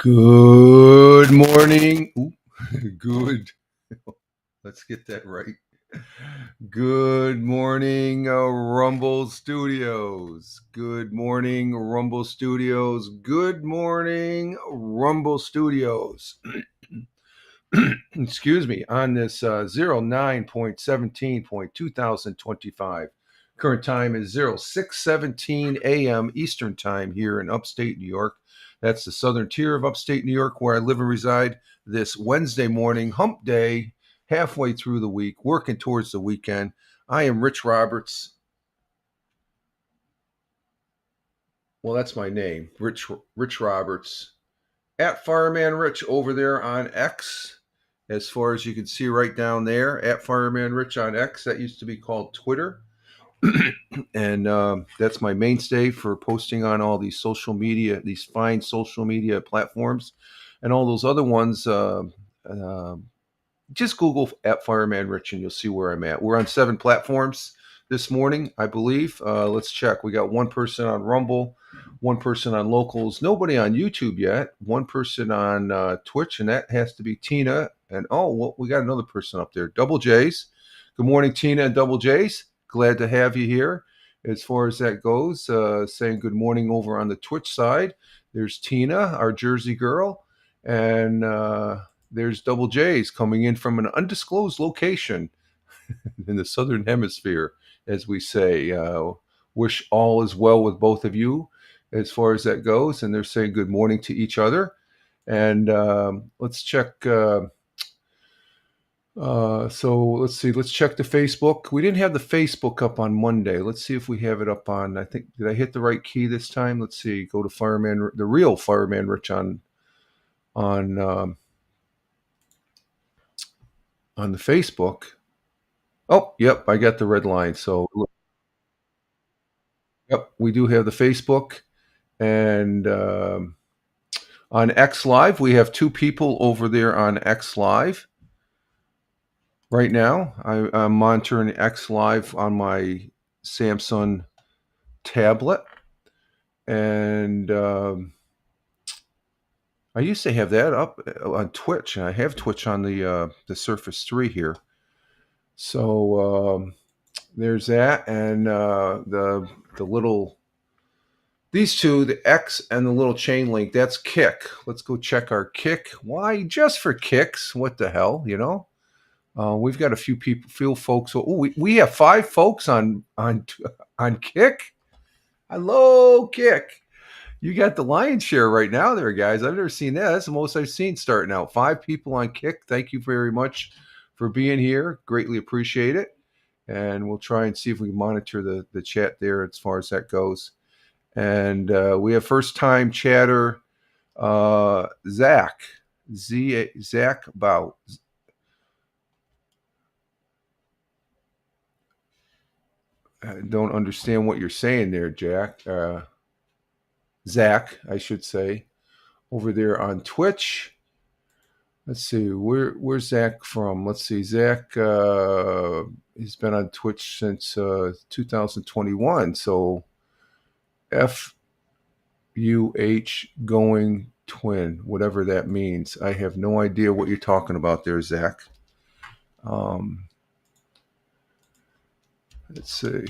Good morning. Ooh, good. Let's get that right. Good morning, Rumble Studios. Good morning, Rumble Studios. Good morning, Rumble Studios. Excuse me, on this 09.17.2025. Current time is 06:17 a.m. Eastern Time here in upstate New York. That's the southern tier of upstate New York where I live and reside this Wednesday morning, hump day, halfway through the week, working towards the weekend. I am Rich Roberts. Well, that's my name, Rich Roberts. At Fireman Rich over there on X, as far as you can see right down there, at Fireman Rich on X. That used to be called Twitter. And that's my mainstay for posting on all these social media, these fine social media platforms, and all those other ones. Just Google at Fireman Rich and you'll see where I'm at. We're on 7 platforms this morning, I believe. Let's check. We got one person on Rumble, one person on Locals, nobody on YouTube yet, one person on Twitch, and that has to be Tina. And well, we got another person up there, Double J's. Good morning, Tina and Double J's. Glad to have you here. As far as that goes, saying good morning over on the Twitch side. There's Tina, our Jersey girl, and there's Double J's coming in from an undisclosed location in the Southern Hemisphere, as we say. Wish all is well with both of you as far as that goes. And they're saying good morning to each other. And let's check. So let's see. Let's check the Facebook. We didn't have the Facebook up on Monday. Let's see if we have it up on. I think did I hit the right key this time? Let's see. Go to Fireman, the real Fireman Rich on the Facebook. Oh, yep, I got the red line. So, yep, we do have the Facebook, and on X Live, we have 2 people over there on X Live right now. I'm monitoring X Live on my Samsung tablet, and I used to have that up on Twitch, and I have Twitch on the Surface 3 here. So there's that, and the little, these two, the X and the little chain link, that's Kick. Let's go check our Kick. Why? Just for kicks. What the hell, you know? We've got a few folks. Oh, we have 5 folks on Kick. Hello, Kick. You got the lion's share right now there, guys. I've never seen that. That's the most I've seen starting out. 5 people on Kick. Thank you very much for being here. Greatly appreciate it. And we'll try and see if we can monitor the chat there as far as that goes. And we have first-time chatter, Zach Bout. I don't understand what you're saying there, Zach, I should say, over there on Twitch. Let's see, where's Zach from? Let's see, Zach, he's been on Twitch since 2021. So FUH going twin, whatever that means. I have no idea what you're talking about there, Zach. Let's see.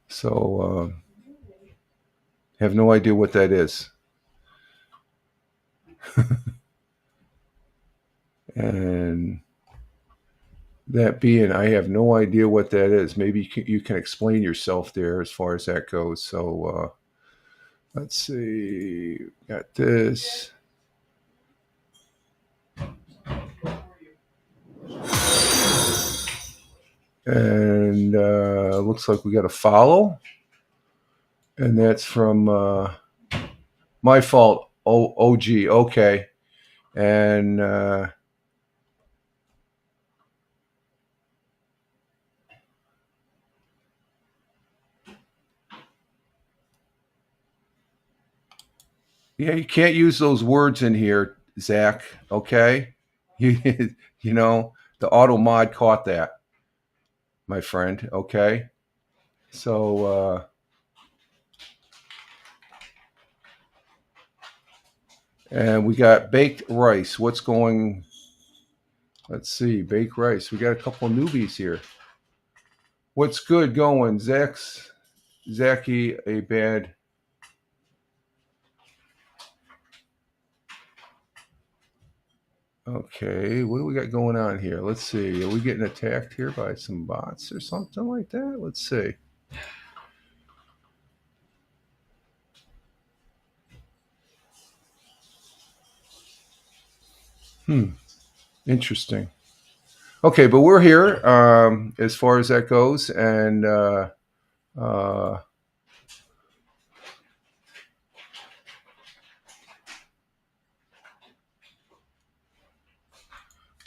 So, have no idea what that is. And that being, I have no idea what that is. Maybe you can explain yourself there as far as that goes. So, let's see. Got this. And looks like we got a follow. And that's from My Fault, OG. Okay. And yeah, you can't use those words in here, Zach. Okay. You know, the auto mod caught that, my friend. Okay. So, and we got baked rice. What's going? Let's see, baked rice. We got a couple of newbies here. What's good going? Zachy, a bad. Okay, what do we got going on here? Let's see. Are we getting attacked here by some bots or something like that? Let's see. Interesting. Okay, but we're here as far as that goes, and uh,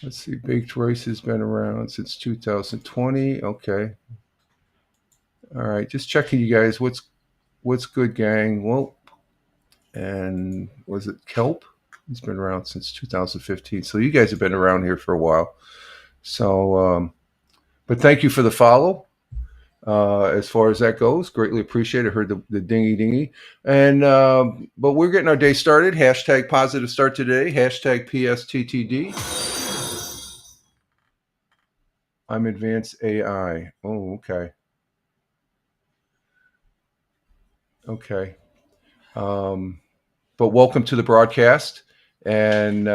let's see. Baked rice has been around since 2020. Okay, all right. Just checking, you guys. What's good, gang? Well, and was it Kelp? He's been around since 2015. So you guys have been around here for a while. So, but thank you for the follow. As far as that goes, greatly appreciate it. I heard the dingy dingy, and but we're getting our day started. Hashtag positive start today. Hashtag PSTTD. I'm advanced AI. Oh, okay, okay. Um, but welcome to the broadcast, and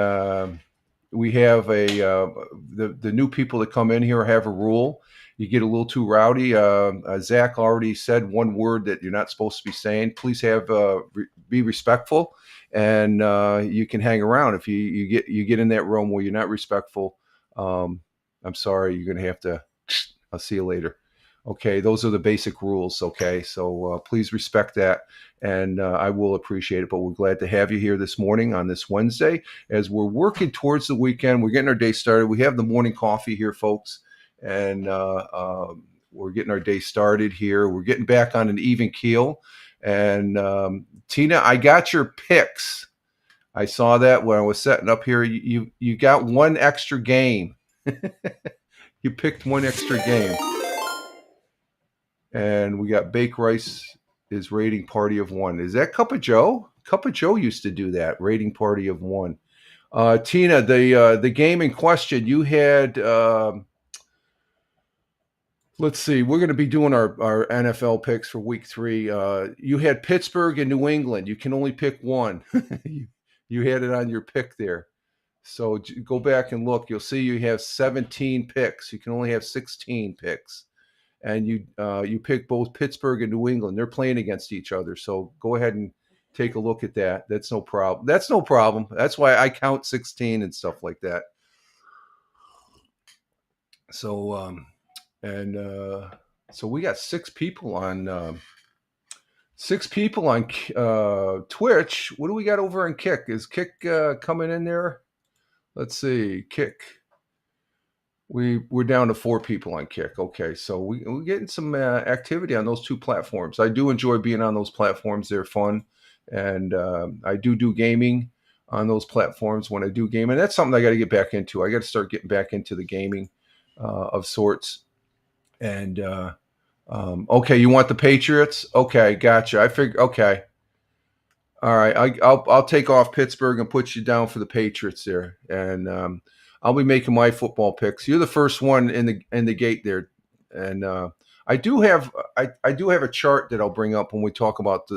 we have the new people that come in here have a rule. You get a little too rowdy. Zach already said one word that you're not supposed to be saying. Please be respectful, and you can hang around. If you get in that room where you're not respectful, I'm sorry, you're gonna have to. I'll see you later. Okay, those are the basic rules. Okay, so please respect that, and I will appreciate it. But we're glad to have you here this morning on this Wednesday as we're working towards the weekend. We're getting our day started. We have the morning coffee here, folks, and we're getting our day started here. We're getting back on an even keel. And Tina, I got your picks. I saw that when I was setting up here. You got one extra game. You picked one extra game. And we got Bake Rice is rating party of one. Is that Cup of Joe? Cup of Joe used to do that, rating party of one. Tina, the game in question, you had. Let's see. We're going to be doing our NFL picks for week 3. You had Pittsburgh and New England. You can only pick one. you had it on your pick there. So go back and look. You'll see you have 17 picks. You can only have 16 picks. And you pick both Pittsburgh and New England. They're playing against each other. So go ahead and take a look at that. That's no problem. That's no problem. That's why I count 16 and stuff like that. So and so we got 6 people on Twitch. What do we got over in Kick? Is Kick coming in there? Let's see, Kick. We're down to 4 people on Kick. Okay, so we're getting some activity on those 2 platforms. I do enjoy being on those platforms. They're fun, and I do gaming on those platforms when I do game, and that's something I got to get back into. I got to start getting back into the gaming of sorts. And okay, you want the Patriots? Okay, gotcha. I figure. Okay, all right. I'll take off Pittsburgh and put you down for the Patriots there, and I'll be making my football picks. You're the first one in the gate there, and I do have a chart that I'll bring up when we talk about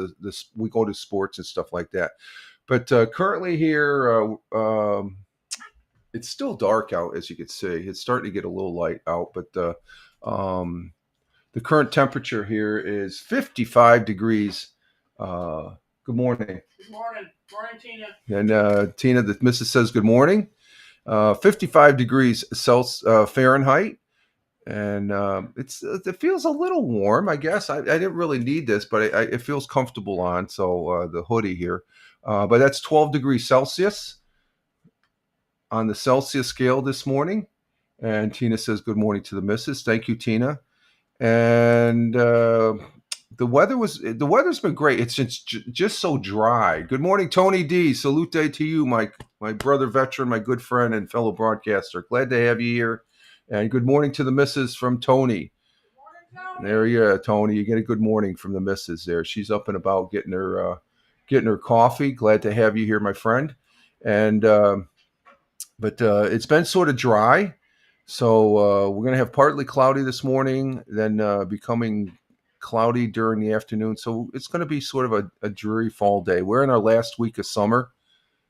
we go to sports and stuff like that. But currently here, it's still dark out, as you can see. It's starting to get a little light out, but the current temperature here is 55 degrees. Good morning. Good morning. Morning, Tina. And Tina, the missus says good morning. 55 degrees Fahrenheit. And it feels a little warm, I guess. I didn't really need this, but it feels comfortable on. So the hoodie here. But that's 12 degrees Celsius on the Celsius scale this morning. And Tina says good morning to the missus. Thank you, Tina. And the weather's been great. It's just so dry. Good morning, Tony D. Salute to you, my brother veteran, my good friend and fellow broadcaster. Glad to have you here. And good morning to the missus from Tony. There you are, Tony. You get a good morning from the missus there. She's up and about getting her coffee. Glad to have you here, my friend. And but it's been sort of dry, so we're gonna have partly cloudy this morning, then becoming cloudy during the afternoon. So it's going to be sort of a dreary fall day. We're in our last week of summer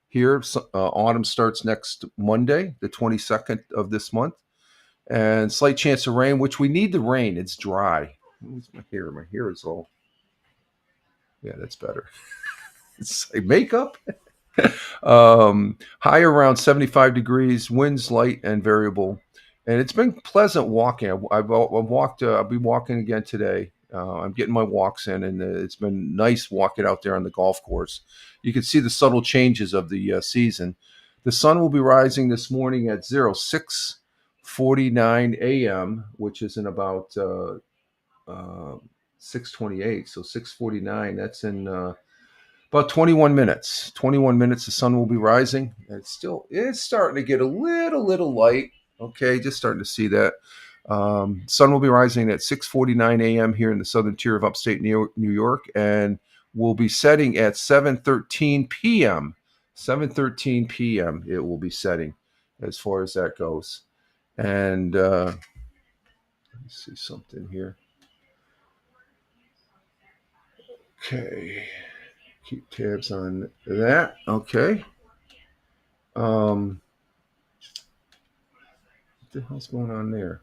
here. Autumn starts next Monday, the 22nd of this month, and slight chance of rain, which we need the rain. It's dry. What's my hair? My hair is all. Yeah, that's better. It's like makeup. High around 75 degrees, winds light and variable. And it's been pleasant walking. I've walked, I'll be walking again today. I'm getting my walks in, and it's been nice walking out there on the golf course. You can see the subtle changes of the season. The sun will be rising this morning at 6:49 a.m., which is in about 6:28. So 6:49, that's in about 21 minutes. 21 minutes, the sun will be rising. It's starting to get a little light. Okay, just starting to see that. Sun will be rising at 6:49 a.m. here in the southern tier of upstate New York, and will be setting at 7:13 p.m. 7:13 p.m. It will be setting, as far as that goes. And let me see something here. Okay, keep tabs on that. Okay. What the hell's going on there?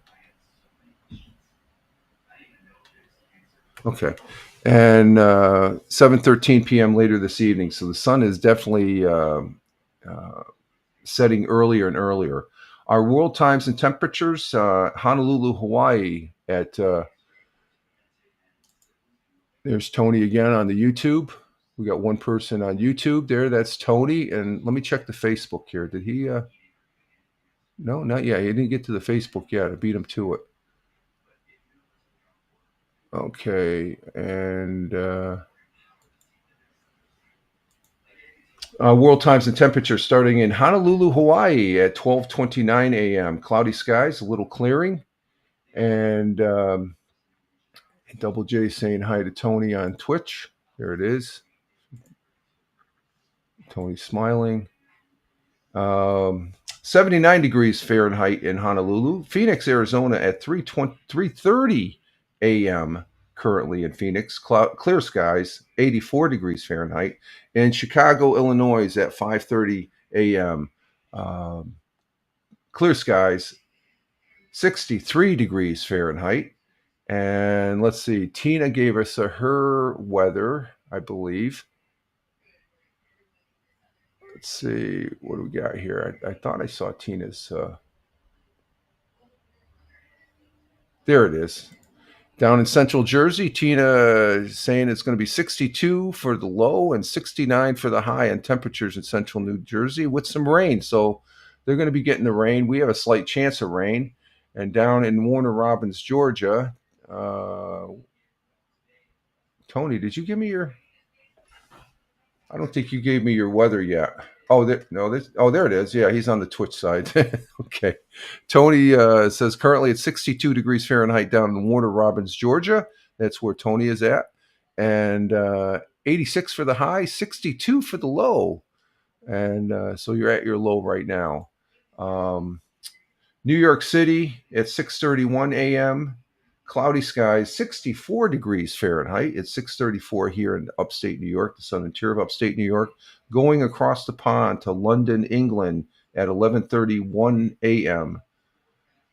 Okay. And 7:13 p.m. later this evening. So the sun is definitely uh, setting earlier and earlier. Our world times and temperatures, Honolulu, Hawaii at, there's Tony again on the YouTube. We got one person on YouTube there. That's Tony. And let me check the Facebook here. Did he? No, not yet. He didn't get to the Facebook yet. I beat him to it. Okay. And world times and temperature starting in Honolulu, Hawaii at 12:29 a.m. Cloudy skies, a little clearing. And Double J saying hi to Tony on Twitch. There it is. Tony smiling. 79 degrees Fahrenheit in Honolulu. Phoenix, Arizona at 3:30 a.m. currently in Phoenix. Clear skies, 84 degrees Fahrenheit. In Chicago, Illinois at 5:30 a.m. Clear skies, 63 degrees Fahrenheit. And let's see, Tina gave us her weather, I believe. Let's see, what do we got here? I thought I saw Tina's. There it is. Down in central Jersey, Tina is saying it's going to be 62 for the low and 69 for the high and temperatures in central New Jersey with some rain. So they're going to be getting the rain. We have a slight chance of rain. And down in Warner Robins, Georgia, Tony, did you give me your? I don't think you gave me your weather yet. Oh, there it is. Yeah, he's on the Twitch side. Okay. Tony says currently it's 62 degrees Fahrenheit down in Warner Robins, Georgia. That's where Tony is at. And 86 for the high, 62 for the low. And so you're at your low right now. New York City at 6:31 a.m. Cloudy skies, 64 degrees Fahrenheit. It's 6:34 here in upstate New York, the southern tier of upstate New York. Going across the pond to London, England at 11:31 a.m.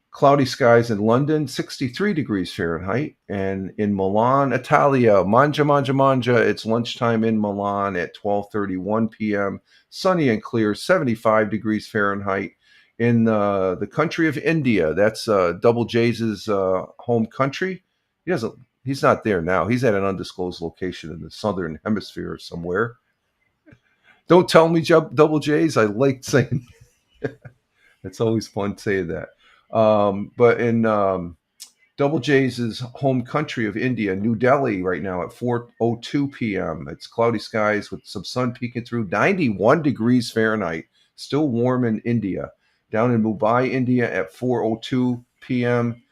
Cloudy skies in London, 63 degrees Fahrenheit. And in Milan, Italia, manja. It's lunchtime in Milan at 12:31 p.m. Sunny and clear, 75 degrees Fahrenheit. In the country of India, that's Double J's home country. He's not there now. He's at an undisclosed location in the southern hemisphere somewhere. Don't tell me Double J's. I like saying it's always fun saying that. But in Double J's home country of India, New Delhi, right now at 4:02 p.m. It's cloudy skies with some sun peeking through, 91 degrees Fahrenheit. Still warm in India. Down in Mumbai, India at 4:02 p.m.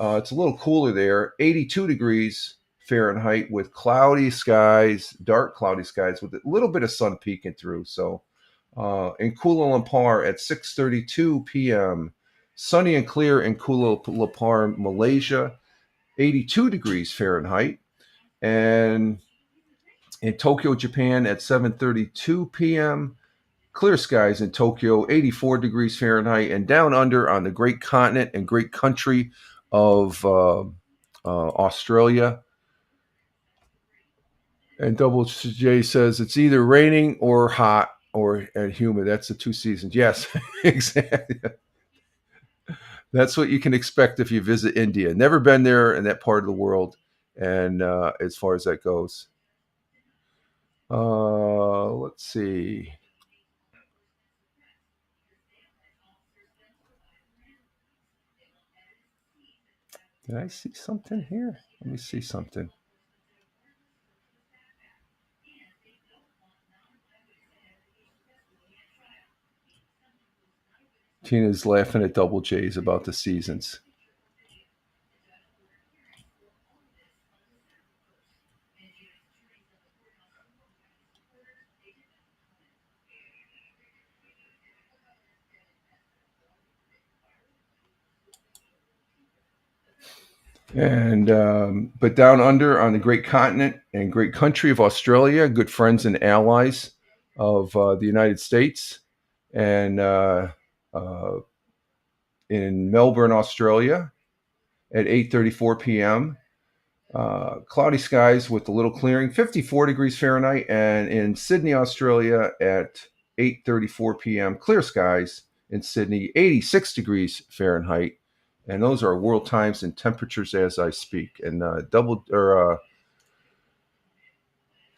It's a little cooler there, 82 degrees Fahrenheit with cloudy skies, dark cloudy skies with a little bit of sun peeking through. So in Kuala Lumpur at 6:32 p.m., sunny and clear in Kuala Lumpur, Malaysia, 82 degrees Fahrenheit. And in Tokyo, Japan at 7:32 p.m., clear skies in Tokyo, 84 degrees Fahrenheit, and down under on the great continent and great country of Australia. And Double J says it's either raining or hot or and humid. That's the two seasons. Yes, exactly. That's what you can expect if you visit India. Never been there in that part of the world, and as far as that goes, let's see. Did I see something here? Let me see something. Tina's laughing at Double J's about the seasons. And but down under on the great continent and great country of Australia, good friends and allies of the United States, and uh, in Melbourne, Australia, at 8:34 p.m. Cloudy skies with a little clearing, 54 degrees Fahrenheit, and in Sydney, Australia, at 8:34 p.m. clear skies in Sydney, 86 degrees Fahrenheit. And those are world times and temperatures as I speak. And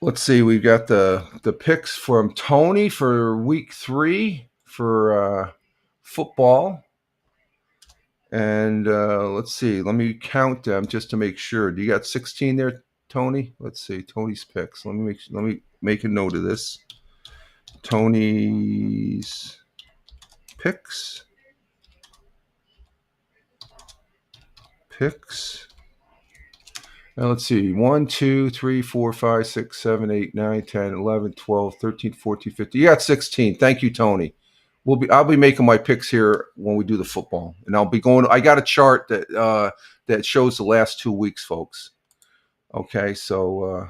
let's see, we've got the picks from Tony for week 3 for football. And let's see, let me count them just to make sure. Do you got 16 there, Tony? Let's see, Tony's picks. Let me make a note of this. Tony's picks. Now let's see. 1, 2, 3, 4, 5, 6, 7, 8, 9, 10, 11, 12, 13, 14, 15. You got 16. Thank you, Tony. I'll be making my picks here when we do the football. And I'll be going. I got a chart that shows the last 2 weeks, folks. Okay, so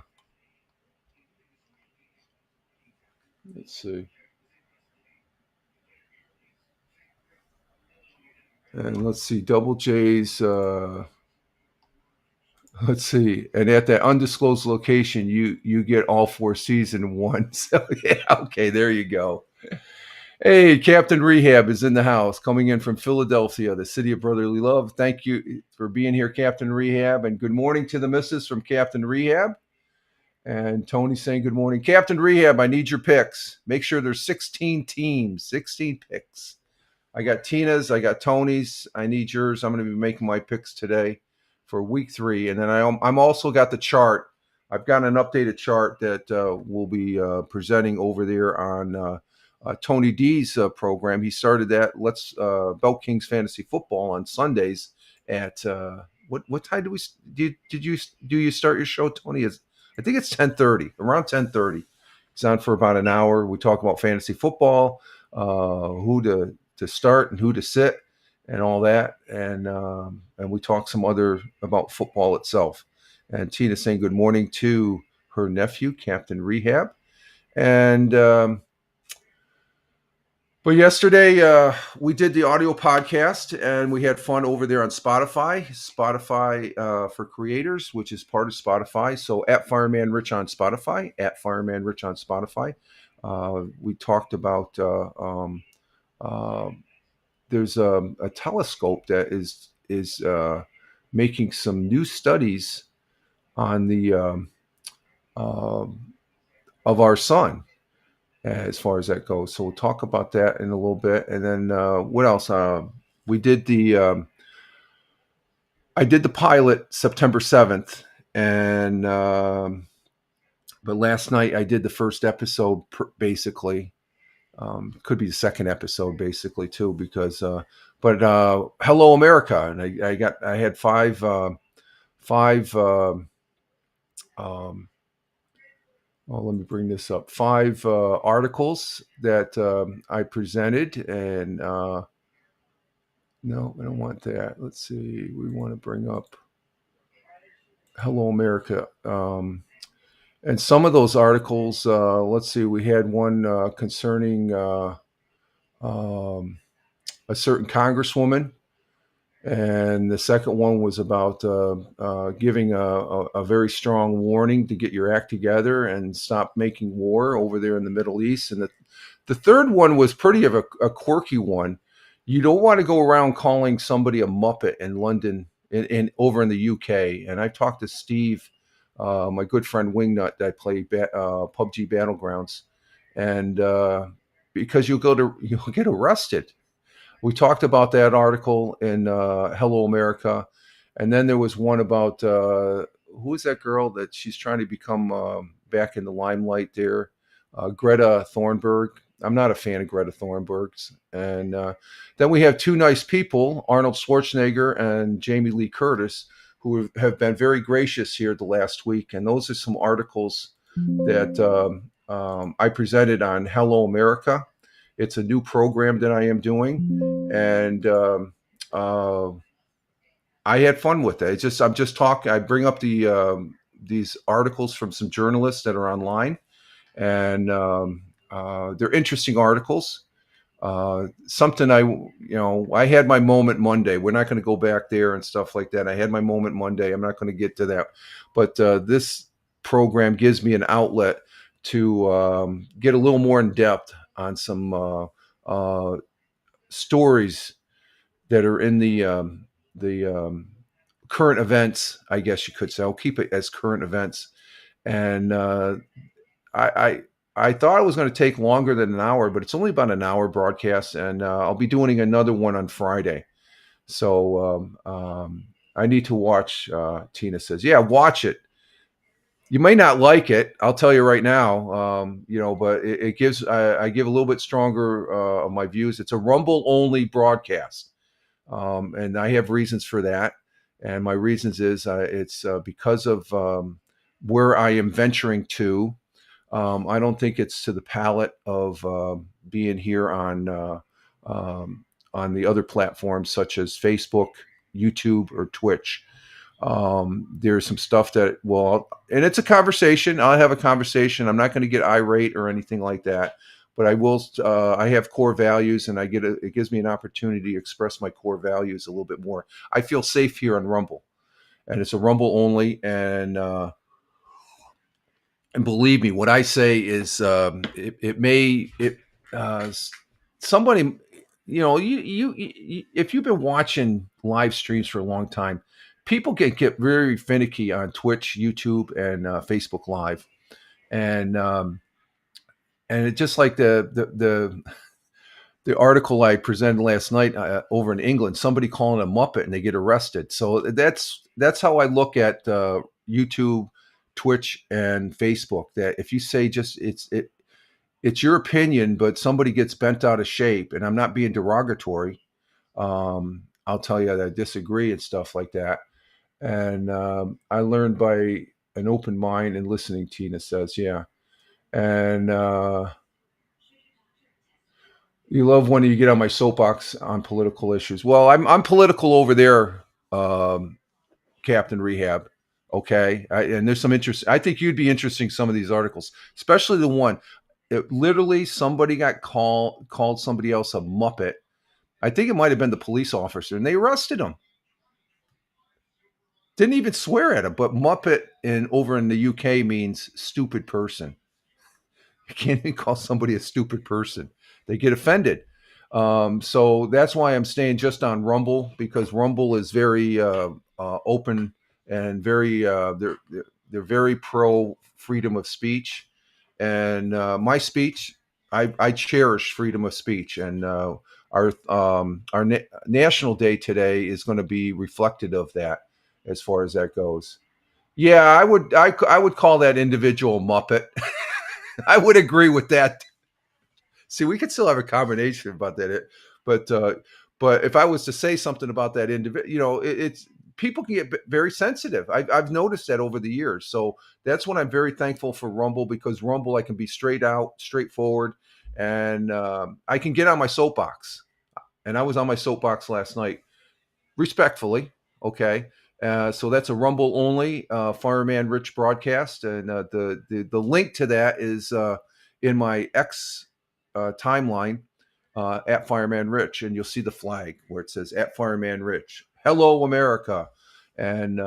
let's see. And let's see, Double J's. Let's see, and at that undisclosed location, you get all 4 season 1. So yeah, okay, there you go. Hey, Captain Rehab is in the house, coming in from Philadelphia, the city of brotherly love. Thank you for being here, Captain Rehab, and good morning to the missus from Captain Rehab. And Tony saying good morning, Captain Rehab. I need your picks. Make sure there's 16 teams, 16 picks. I got Tina's, I got Tony's. I need yours. I'm going to be making my picks today for week 3, and then I'm also got the chart. I've got an updated chart that we'll be presenting over there on Tony D's program. He started that Let's Belt Kings Fantasy Football on Sundays at what time do you start your show, Tony? I think it's 10:30, around 10:30. It's on for about an hour. We talk about fantasy football, who to start and who to sit and all that, and we talk some other about football itself. And Tina saying good morning to her nephew, Captain Rehab. And but yesterday we did the audio podcast, and we had fun over there on Spotify for creators, which is part of Spotify. So at Fireman Rich on Spotify, we talked about there's a telescope that is making some new studies on the of our sun as far as that goes. So we'll talk about that in a little bit. And then what else? We did I did the pilot September 7th, and but last night I did the first episode basically. Could be the second episode basically too, because But Hello America, and I had five. Um, oh, let me bring this up. Five articles that I presented, and no, I don't want that. Let's see. We want to bring up Hello America. And some of those articles, let's see, we had one concerning um, a certain congresswoman, and the second one was about giving a very strong warning to get your act together and stop making war over there in the Middle East. And the third one was pretty of a quirky one. You don't want to go around calling somebody a muppet in London, in over in the UK. And I talked to Steve, my good friend Wingnut, that I play PUBG Battlegrounds, and because you'll get arrested. We talked about that article in Hello America, and then there was one about who is that girl that she's trying to become back in the limelight there, Greta Thunberg. I'm not a fan of Greta Thunberg's. And then we have two nice people, Arnold Schwarzenegger and Jamie Lee Curtis, who have been very gracious here the last week. And those are some articles that I presented on Hello America. It's a new program that I am doing, and I had fun with it. I'm just talking. I bring up these articles from some journalists that are online, and they're interesting articles. Something I had my moment Monday. We're not going to go back there and stuff like that. I had my moment Monday. I'm not going to get to that, but this program gives me an outlet to get a little more in depth on some stories that are in the current events. I guess you could say. I'll keep it as current events, and I I thought it was going to take longer than an hour, but it's only about an hour broadcast, and I'll be doing another one on Friday. So I need to watch. Tina says, "Yeah, watch it. You may not like it. I'll tell you right now. But it gives. I give a little bit stronger of my views. It's a Rumble only broadcast, and I have reasons for that. And my reasons is it's because of where I am venturing to. I don't think it's to the palate of being here on the other platforms such as Facebook, YouTube, or Twitch. There's some stuff that and it's a conversation. I'll have a conversation. I'm not going to get irate or anything like that, but I will. I have core values, and it gives me an opportunity to express my core values a little bit more. I feel safe here on Rumble, and it's a Rumble only, and believe me, what I say is somebody, you if you've been watching live streams for a long time, people get very finicky on Twitch, YouTube, and Facebook Live, and it just like the article I presented last night over in England, somebody calling a Muppet and they get arrested. So that's how I look at YouTube, Twitch, and Facebook. That if you say it's your opinion, but somebody gets bent out of shape, and I'm not being derogatory. I'll tell you that I disagree and stuff like that. And I learned by an open mind and listening. Tina says, yeah, and. You love when you get on my soapbox on political issues. Well, I'm political over there, um, Captain Rehab. Okay, and there's some interest. I think you'd be interesting some of these articles, especially the one that literally somebody called somebody else a muppet. I think it might have been the police officer, and they arrested him. Didn't even swear at him, but muppet over in the UK means stupid person. You can't even call somebody a stupid person. They get offended. So that's why I'm staying just on Rumble, because Rumble is very open and very they're very pro freedom of speech. And my speech, I cherish freedom of speech. And our national day today is going to be reflected of that as far as that goes. Yeah, I would call that individual Muppet. I would agree with that. See, we could still have a combination about that, but But if I was to say something about that individual, it's people can get very sensitive. I've noticed that over the years. So that's when I'm very thankful for Rumble, because Rumble, I can be straight out, straightforward, and I can get on my soapbox. And I was on my soapbox last night, respectfully. Okay. So that's a Rumble only Fireman Rich broadcast, and the link to that is in my X timeline at Fireman Rich, and you'll see the flag where it says at Fireman Rich. Hello, America. And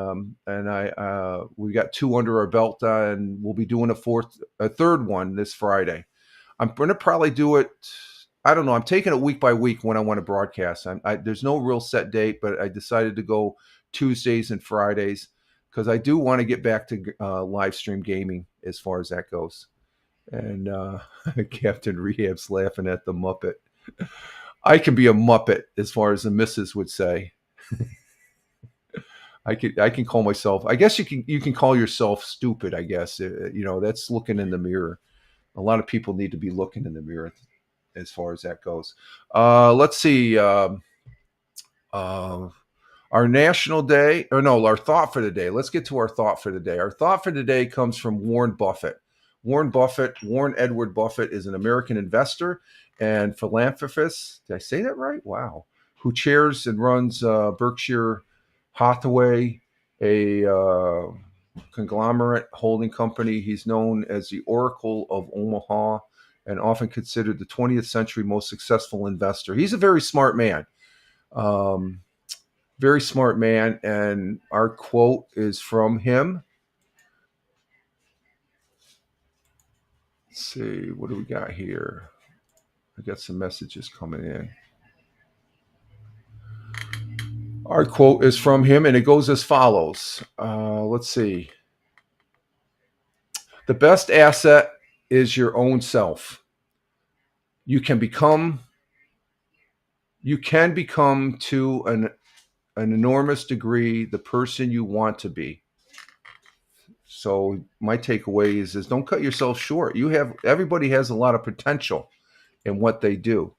I we got two under our belt, and we'll be doing a third one this Friday. I'm going to probably do it. I don't know. I'm taking it week by week when I want to broadcast. There's no real set date, but I decided to go Tuesdays and Fridays because I do want to get back to live stream gaming as far as that goes. And Captain Rehab's laughing at the Muppet. I can be a Muppet, as far as the missus would say. I can call myself. I guess you can call yourself stupid. I guess that's looking in the mirror. A lot of people need to be looking in the mirror as far as that goes. Let's see. Our national day, or no, our thought for the day. Let's get to our thought for the day. Our thought for the day comes from Warren Buffett. Warren Edward Buffett is an American investor and philanthropist. Did I say that right? Wow. Who chairs and runs Berkshire Hathaway, a conglomerate holding company. He's known as the Oracle of Omaha and often considered the 20th century most successful investor. He's a very smart man. Very smart man. And our quote is from him. Let's see, what do we got here? I got some messages coming in. Our quote is from him, and it goes as follows. Let's see. The best asset is your own self. You can become to an enormous degree the person you want to be. So my takeaway is don't cut yourself short. Everybody has a lot of potential in what they do,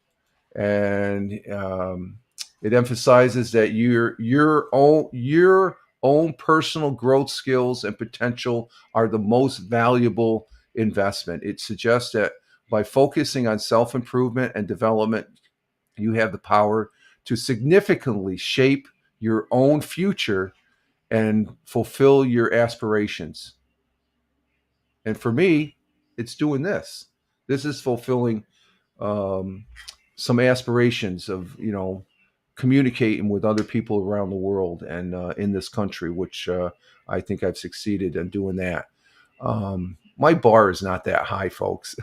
and it emphasizes that your own personal growth skills and potential are the most valuable investment. It suggests that by focusing on self-improvement and development, you have the power to significantly shape your own future and fulfill your aspirations. And for me, it's doing this. This is fulfilling some aspirations of, communicating with other people around the world and in this country, which I think I've succeeded in doing that. My bar is not that high, folks.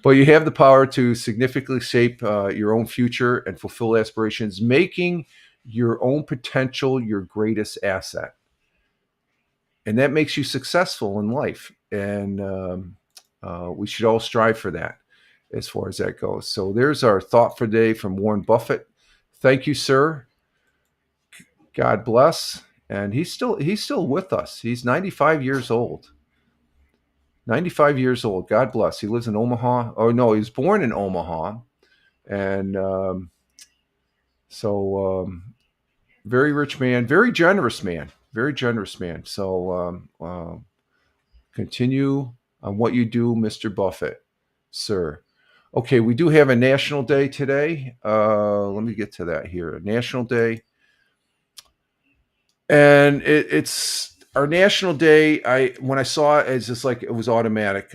But you have the power to significantly shape your own future and fulfill aspirations, making your own potential your greatest asset. And that makes you successful in life. And we should all strive for that as far as that goes. So there's our thought for the day from Warren Buffett. Thank you, sir. God bless. And he's still with us. He's 95 years old. 95 years old. God bless. He lives in Omaha. Oh, no, he was born in Omaha. And very rich man, very generous man. So continue on what you do, Mr. Buffett, sir. Okay, we do have a national day today. Let me get to that here. A national day. And it's our national day. When I saw it, it's just like it was automatic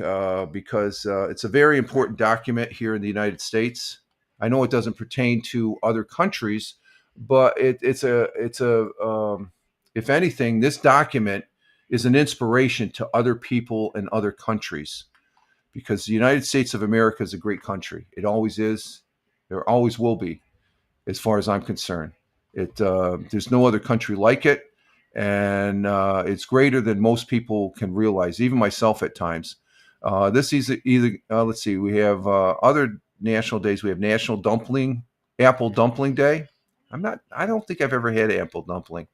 because it's a very important document here in the United States. I know it doesn't pertain to other countries, but it's if anything, this document is an inspiration to other people in other countries, because the United States of America is a great country. It always is. There always will be, as far as I'm concerned. There's no other country like it, and it's greater than most people can realize, even myself at times. This is either let's see, we have other national days. We have National Apple Dumpling Day. I don't think I've ever had apple dumpling.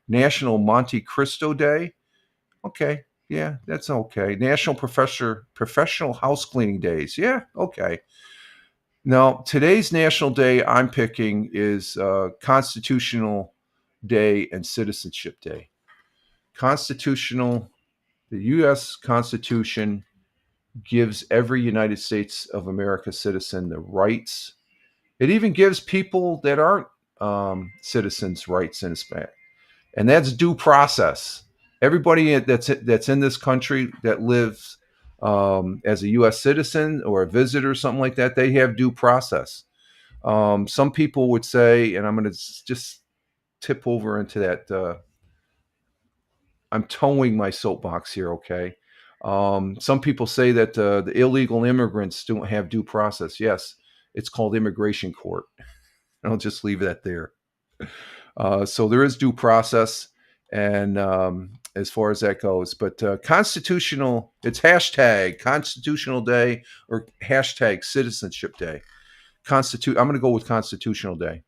National Monte Cristo Day. Okay, yeah, that's okay. National Professional House Cleaning Days. Yeah, okay. Now, today's national day I'm picking is Constitutional Day and Citizenship Day. Constitutional, the U.S. Constitution gives every United States of America citizen the rights. It even gives people that aren't citizens rights in Spain, and that's due process. Everybody that's in this country that lives as a U.S. citizen or a visitor, or something like that, they have due process. Some people would say, and I'm going to just tip over into that. I'm towing my soapbox here, okay? Some people say that the illegal immigrants don't have due process. Yes, it's called immigration court. I'll just leave that there. So there is due process, and as far as that goes, but constitutional, it's hashtag Constitutional Day or hashtag Citizenship Day. I'm going to go with Constitutional Day.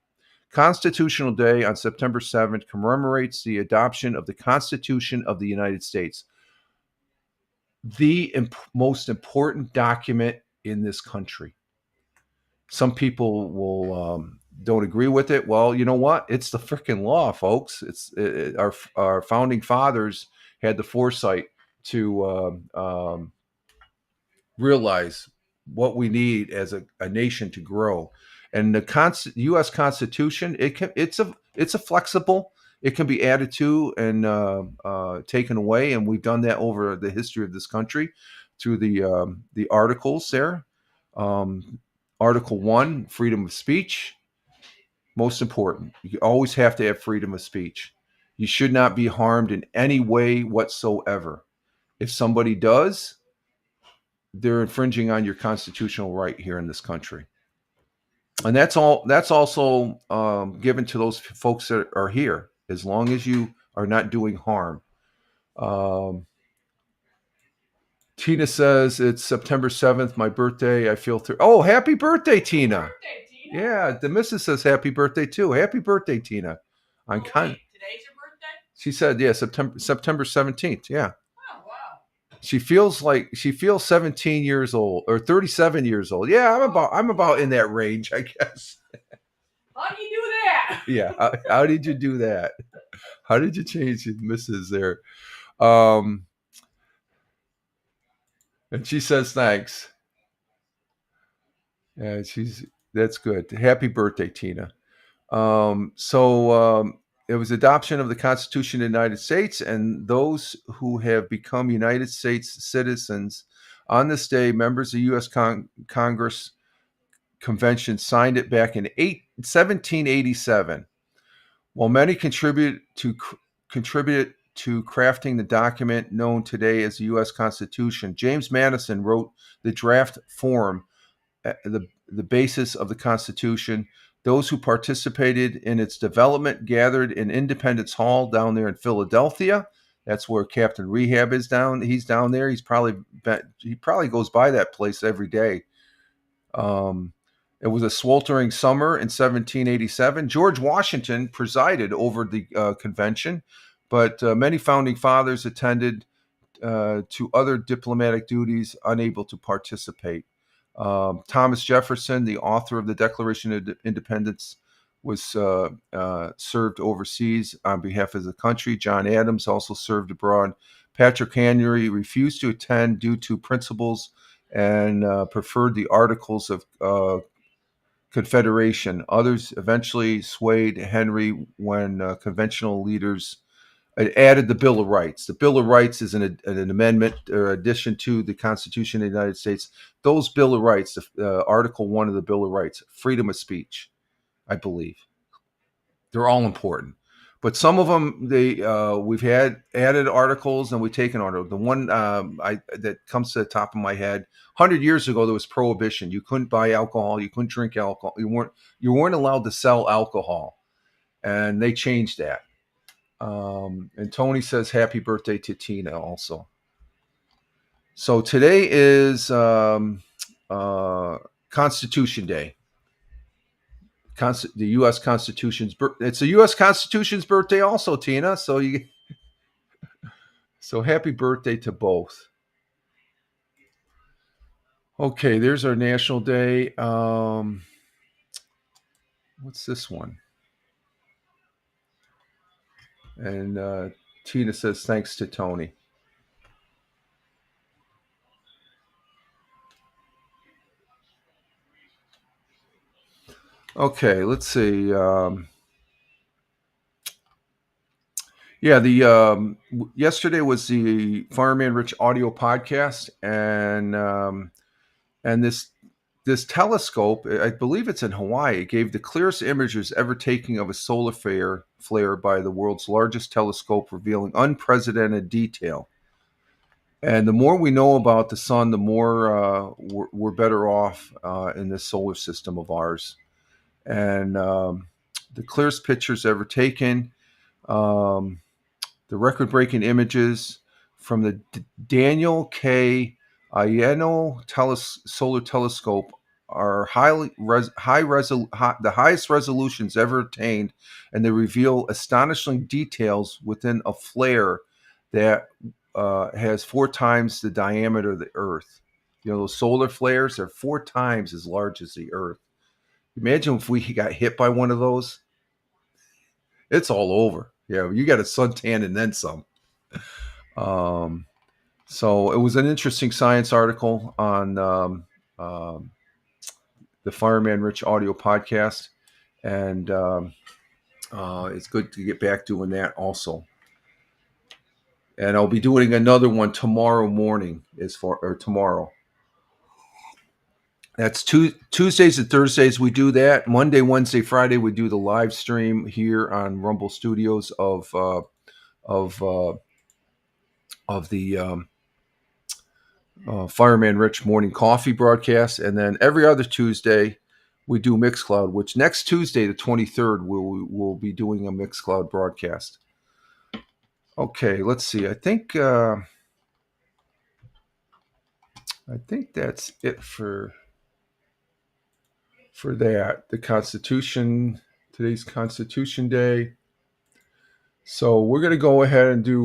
Constitutional Day on September 7th commemorates the adoption of the Constitution of the United States, the most important document in this country. Some people will don't agree with it. Well, you know what? It's the freaking law, folks. Our founding fathers had the foresight to realize what we need as a nation to grow. And the U.S. Constitution, it's a flexible. It can be added to and taken away, and we've done that over the history of this country through the articles there. Article 1, freedom of speech, most important. You always have to have freedom of speech. You should not be harmed in any way whatsoever. If somebody does, they're infringing on your constitutional right here in this country. And that's all. That's also given to those folks that are here, as long as you are not doing harm. Um, Tina says it's September 7th, my birthday. I feel oh, happy birthday, Tina! Happy birthday, Tina. Yeah, the missus says happy birthday too. Happy birthday, Tina! I'm kind. Today's your birthday? She said, yeah, September 17th. Yeah. Oh wow. She feels 17 years old or 37 years old. Yeah, I'm about in that range, I guess. How do you do that? Yeah. How did you do that? How did you change the missus there? And she says thanks. Yeah, that's good. Happy birthday, Tina. It was adoption of the Constitution of the United States, and those who have become United States citizens on this day, members of the U.S. Congress Convention signed it back in 1787. While many contributed to crafting the document known today as the U.S. Constitution, James Madison wrote the draft form, the basis of the Constitution. Those who participated in its development gathered in Independence Hall down there in Philadelphia. That's where Captain Rehab is down. He's down there. He probably goes by that place every day. It was a sweltering summer in 1787. George Washington presided over the convention, but many founding fathers attended to other diplomatic duties, unable to participate. Thomas Jefferson, the author of the Declaration of Independence, was served overseas on behalf of the country. John Adams also served abroad. Patrick Henry refused to attend due to principles and preferred the Articles of Confederation. Others eventually swayed Henry when conventional leaders added the Bill of Rights. The Bill of Rights is an amendment or addition to the Constitution of the United States. Those Bill of Rights, Article 1 of the Bill of Rights, freedom of speech, I believe. They're all important. But some of them, we've had added articles and we've taken on it. The one that comes to the top of my head, 100 years ago, there was prohibition. You couldn't buy alcohol. You couldn't drink alcohol. You weren't allowed to sell alcohol. And they changed that. And Tony says happy birthday to Tina also. So today is Constitution Day. The U.S. Constitution's it's the U.S. Constitution's birthday also, Tina. So happy birthday to both. Okay, there's our National Day. What's this one? And Tina says, thanks to Tony. Okay, let's see. Yeah, yesterday was the Fireman Rich audio podcast, and this telescope, I believe it's in Hawaii, gave the clearest images ever taken of a solar flare by the world's largest telescope, revealing unprecedented detail. And the more we know about the sun, the more we're better off in this solar system of ours. And the clearest pictures ever taken, um, the record-breaking images from the Daniel K. Ayeno Solar Telescope are the highest resolutions ever attained, and they reveal astonishing details within a flare that has 4 times the diameter of the Earth. You know, those solar flares are 4 times as large as the Earth. Imagine if we got hit by one of those. It's all over. Yeah, you got a suntan and then some. Um, so it was an interesting science article on um, the Fireman Rich audio podcast, and it's good to get back doing that also. And I'll be doing another one tomorrow morning, tomorrow. That's Tuesdays and Thursdays we do that. Monday, Wednesday, Friday we do the live stream here on Rumble Studios of the Fireman Rich morning coffee broadcast, and then every other Tuesday we do Mixcloud. Which next Tuesday, the 23rd, we'll be doing a Mixcloud broadcast. Okay, let's see. I think that's it for that. The Constitution, today's Constitution Day. So we're going to go ahead and do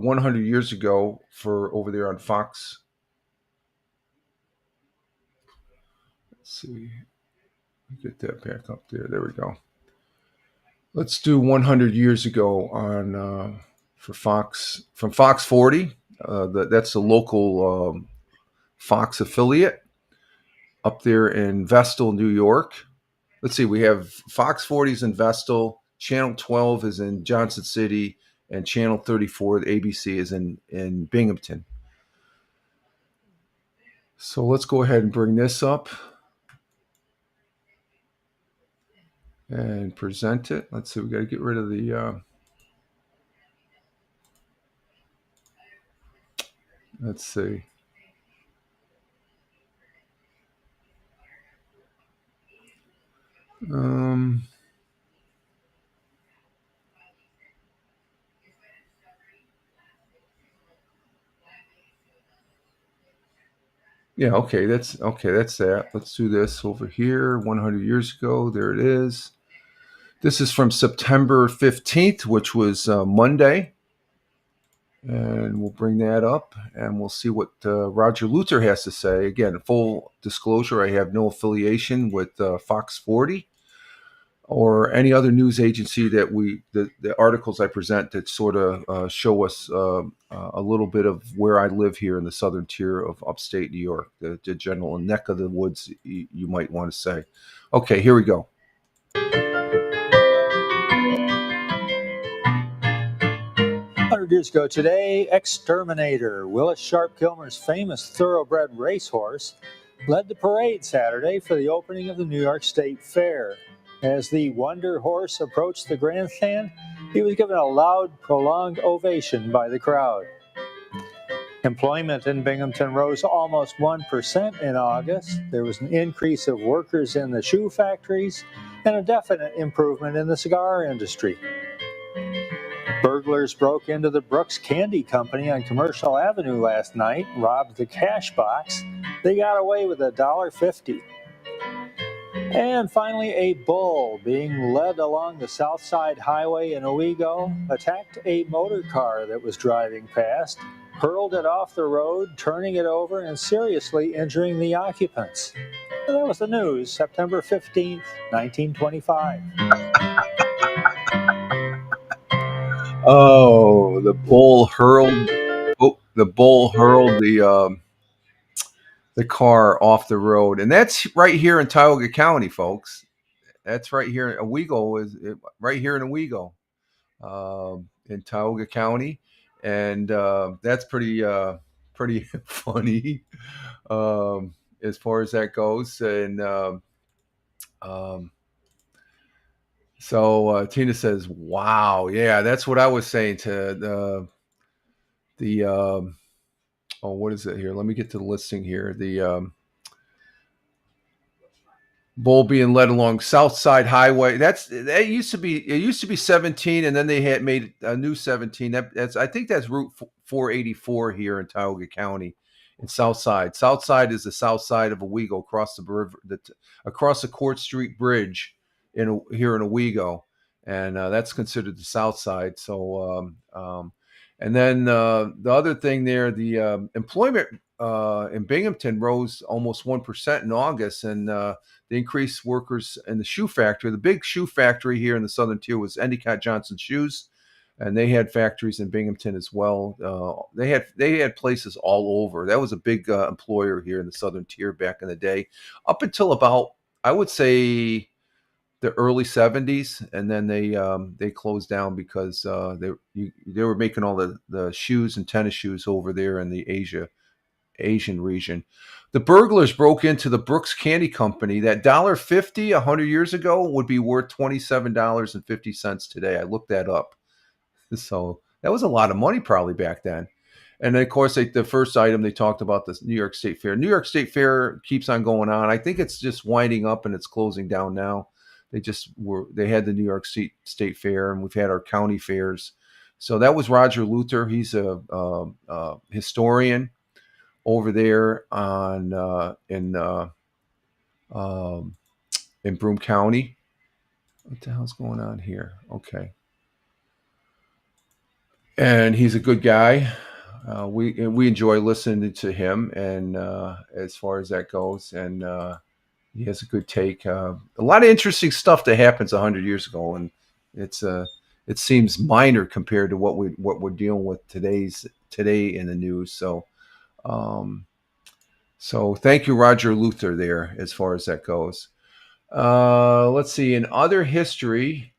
100 years ago for over there on Fox. Let's see. Get that back up there. There we go. Let's do 100 years ago on for Fox, from Fox 40. That's the local Fox affiliate up there in Vestal, New York. Let's see. We have Fox 40s in Vestal. Channel 12 is in Johnson City, and Channel 34, the ABC, is in Binghamton. So let's go ahead and bring this up and present it. Let's see. We got to get rid of the. Let's see. Yeah, okay, that's that. Let's do this over here. 100 years ago, there it is. This is from September 15th, which was Monday. And we'll bring that up and we'll see what Roger Luther has to say. Again, full disclosure, I have no affiliation with Fox 40 or any other news agency that the articles I present that sort of show us a little bit of where I live here in the southern tier of upstate New York, the general neck of the woods, you might want to say. Okay, here we go. 100 years ago today, Exterminator, Willis Sharp Kilmer's famous thoroughbred racehorse, led the parade Saturday for the opening of the New York State Fair. As the Wonder Horse approached the grandstand, he was given a loud, prolonged ovation by the crowd. Employment in Binghamton rose almost 1% in August. There was an increase of workers in the shoe factories and a definite improvement in the cigar industry. Burglars broke into the Brooks Candy Company on Commercial Avenue last night, robbed the cash box. They got away with $1.50. And finally, a bull being led along the South Side Highway in Owego attacked a motor car that was driving past. hurled it off the road, turning it over and seriously injuring the occupants. And that was the news, September 15th, 1925. Oh, the bull hurled. Oh, the bull hurled the car off the road, and that's right here in Tioga County, folks. That's right here. Owego is right here in Owego, in Tioga County, and that's pretty funny as far as that goes. And um, so Tina says, "Wow, yeah, that's what I was saying to the oh, what is it here? Let me get to the listing here. The bull being led along South Side Highway. That used to be 17, and then they had made a new 17. That's I think that's Route 484 here in Tioga County, in South Side. South Side is the south side of Owego, across the river, across the Court Street Bridge here in Owego, and that's considered the South Side. So, and then the other thing there, the employment in Binghamton rose almost 1% in August, and the increased workers in the shoe factory. The big shoe factory here in the Southern Tier was Endicott Johnson Shoes, and they had factories in Binghamton as well. They had places all over. That was a big employer here in the Southern Tier back in the day, up until about, I would say, the early 70s, and then they closed down because they were making all the shoes and tennis shoes over there in the Asian region. The burglars broke into the Brooks Candy Company. That $1.50 100 years ago would be worth $27.50 today. I looked that up. So that was a lot of money probably back then. And then, of course, the first item they talked about, the New York State Fair. New York State Fair keeps on going on. I think it's just winding up and it's closing down now. They had the New York State Fair, and we've had our county fairs. So that was Roger Luther. He's a historian over there in Broome County. What the hell's going on here? Okay, and he's a good guy. We enjoy listening to him, and as far as that goes, and he has a good take. A lot of interesting stuff that happens 100 years ago, and it seems minor compared to what we're dealing with today in the news. So. So thank you, Roger Luther, there, as far as that goes. Let's see. In other history,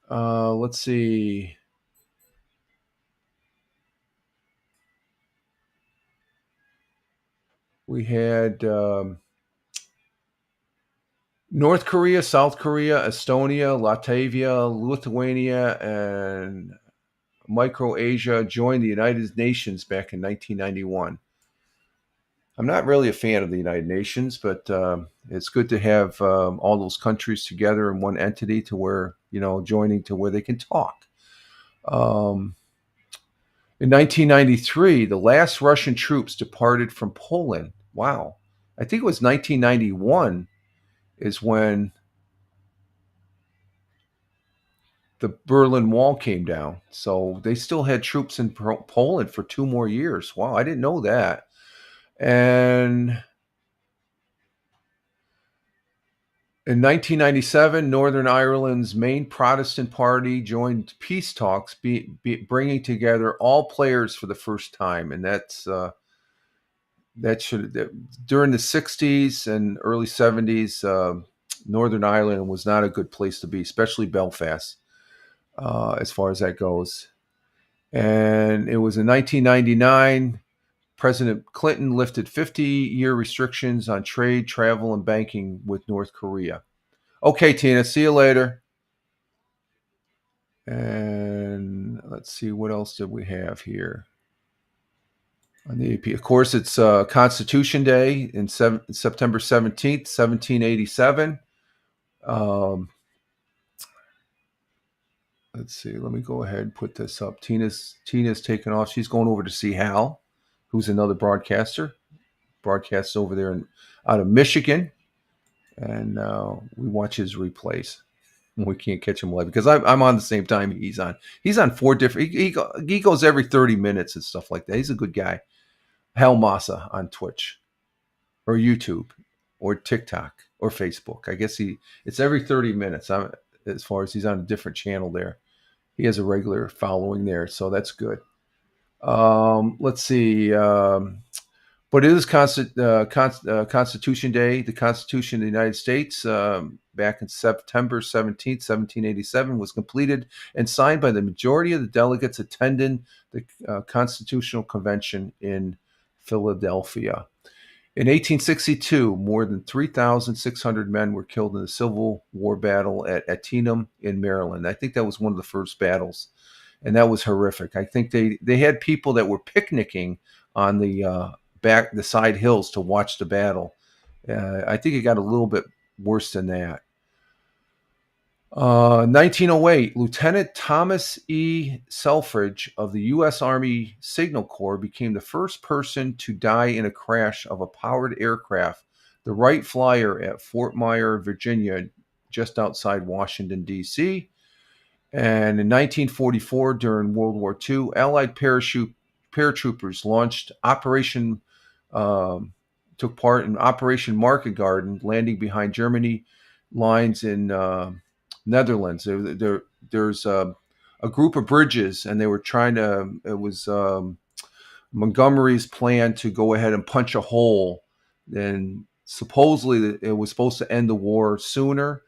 let's see. We had North Korea, South Korea, Estonia, Latvia, Lithuania, and Micronesia joined the United Nations back in 1991. I'm not really a fan of the United Nations, but it's good to have all those countries together in one entity, to where, joining to where they can talk. In 1993, the last Russian troops departed from Poland. Wow. I think it was 1991 is when the Berlin Wall came down. So they still had troops in Poland for 2 more years. Wow, I didn't know that. And in 1997, Northern Ireland's main Protestant party joined peace talks, bringing together all players for the first time, and during the 60s and early 70s, Northern Ireland was not a good place to be, especially Belfast, as far as that goes. And it was in 1999. President Clinton lifted 50-year restrictions on trade, travel, and banking with North Korea. Okay, Tina, see you later. And let's see, what else did we have here on the AP? Of course, it's Constitution Day in September 17th, 1787. Let's see. Let me go ahead and put this up. Tina's taking off. She's going over to see Hal, who's another broadcaster. Broadcasts over there out of Michigan, and we watch his replays. when we can't catch him live because I'm on the same time he's on. He's on 4 different. He goes every 30 minutes and stuff like that. He's a good guy. Hal Massa on Twitch or YouTube or TikTok or Facebook. I guess it's every 30 minutes. As far as he's on a different channel there. He has a regular following there, so that's good. Let's see. But it is Constitution Day. The Constitution of the United States, back in September 17th, 1787, was completed and signed by the majority of the delegates attending the Constitutional Convention in Philadelphia. In 1862, more than 3,600 men were killed in the Civil War battle at Antietam in Maryland. I think that was one of the first battles, and that was horrific. I think they had people that were picnicking on the side hills to watch the battle. I think it got a little bit worse than that. 1908, Lieutenant Thomas E. Selfridge of the U.S. Army Signal Corps became the first person to die in a crash of a powered aircraft, the Wright Flyer at Fort Myer, Virginia, just outside Washington, D.C. And in 1944, during World War II, Allied paratroopers took part in Operation Market Garden, landing behind Germany lines in Netherlands. There's a group of bridges, and they were trying to. It was Montgomery's plan to go ahead and punch a hole. And supposedly it was supposed to end the war sooner,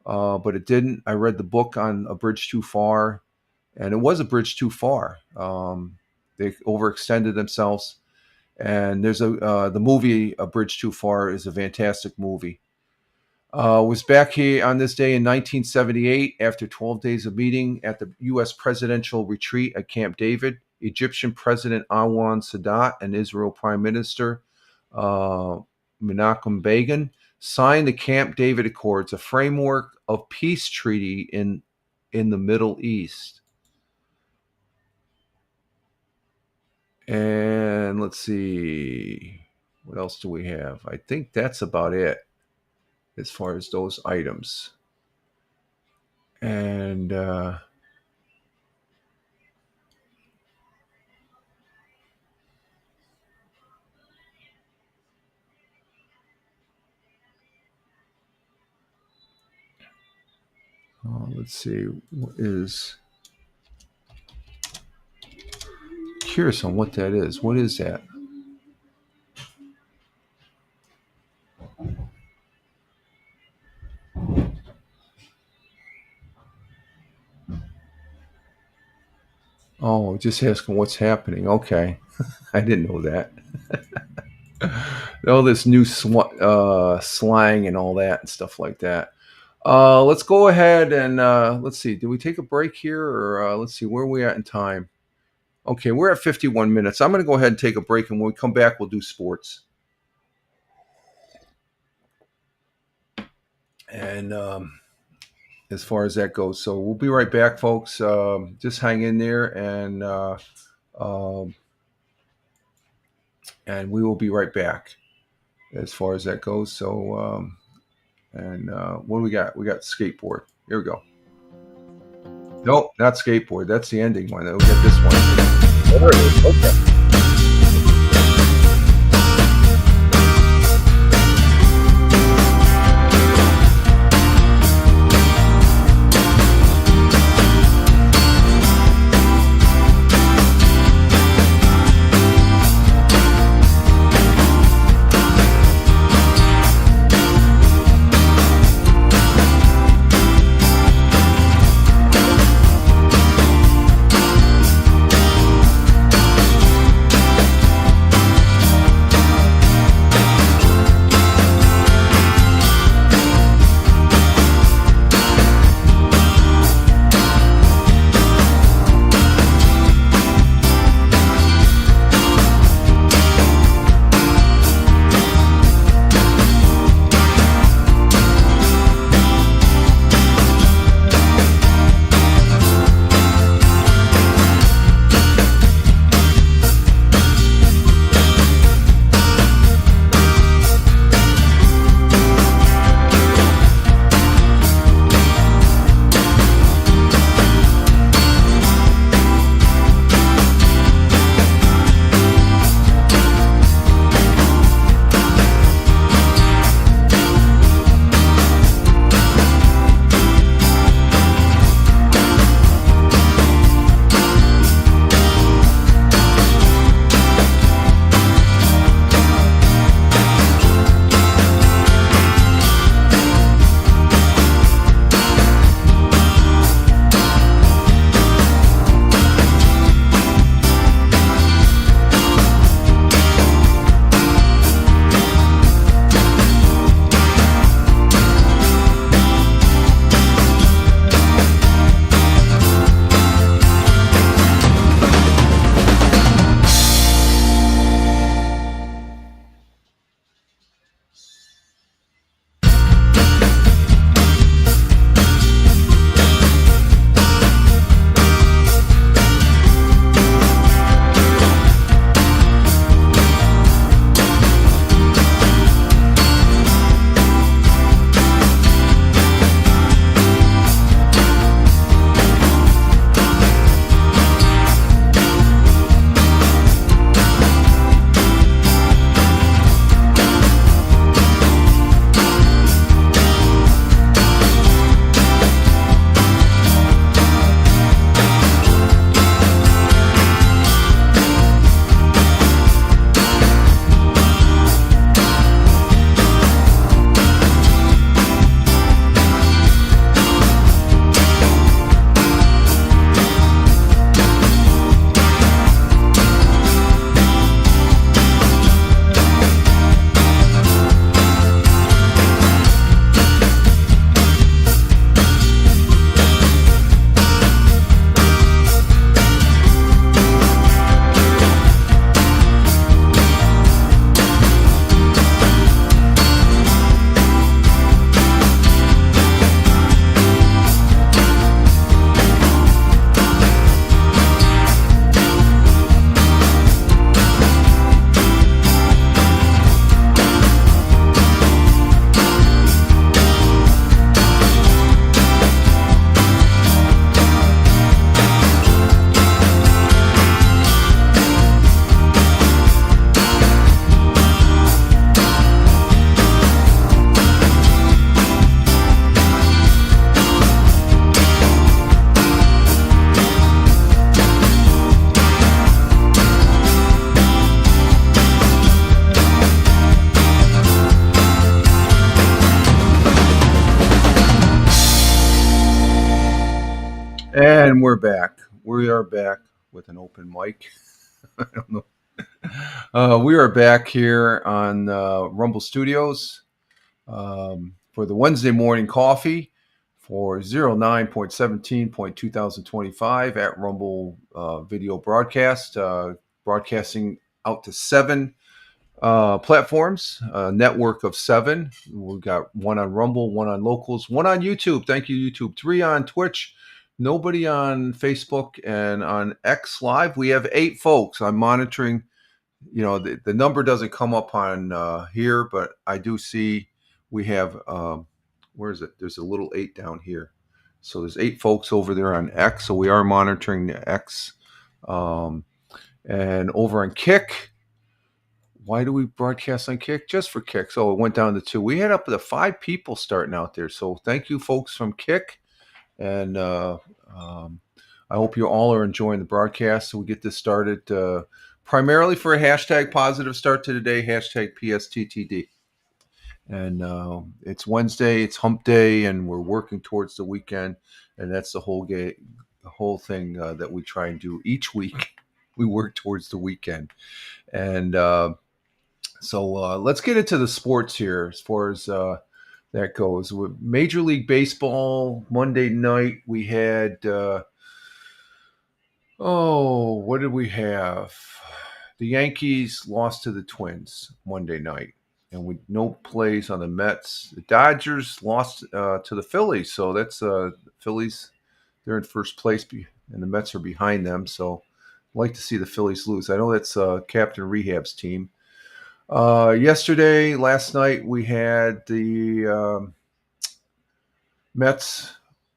but it didn't. I read the book on A Bridge Too Far, and it was a bridge too far. They overextended themselves, and there's the movie A Bridge Too Far is a fantastic movie. Was back here on this day in 1978 after 12 days of meeting at the U.S. presidential retreat at Camp David. Egyptian President Anwar Sadat and Israel Prime Minister Menachem Begin signed the Camp David Accords, a framework of peace treaty in the Middle East. And let's see, what else do we have? I think that's about it as far as those items. And let's see, what is curious on what that is. What is that? Oh, just asking what's happening. Okay. I didn't know that. All this new slang and all that and stuff like that. Let's go ahead and let's see. Did we take a break here, or let's see, where are we at in time? Okay, we're at 51 minutes. I'm going to go ahead and take a break, and when we come back, we'll do sports. And as far as that goes, so we'll be right back, folks. Just hang in there, and we will be right back as far as that goes. So, what do we got? We got skateboard. Here we go. Nope, not skateboard. That's the ending one. We'll get this one. There it is. Okay. And we're back. We are back with an open mic. I don't know. We are back here on Rumble Studios for the Wednesday morning coffee for 09.17.2025 at Rumble Video Broadcast, broadcasting out to 7 platforms, a network of 7. We've got one on Rumble, one on Locals, one on YouTube. Thank you, YouTube. 3 on Twitch. Nobody on Facebook and on X Live. We have 8 folks. I'm monitoring. You know, the number doesn't come up on here, but I do see we have, where is it? There's a little 8 down here. So there's 8 folks over there on X. So we are monitoring the X. And over on Kick, why do we broadcast on Kick? Just for Kick. So it went down to 2. We had up to 5 people starting out there. So thank you, folks from Kick. And I hope you all are enjoying the broadcast. So we get this started primarily for a hashtag positive start to the day, hashtag PSTTD. And it's Wednesday, it's hump day, and we're working towards the weekend. And that's the whole thing that we try and do each week. We work towards the weekend. And so let's get into the sports here as far as that goes. With Major League Baseball, Monday night, we had, what did we have? The Yankees lost to the Twins Monday night, and with no plays on the Mets. The Dodgers lost to the Phillies, so that's Phillies. They're in first place, and the Mets are behind them, so I'd like to see the Phillies lose. I know that's Captain Rehab's team. Last night, we had the Mets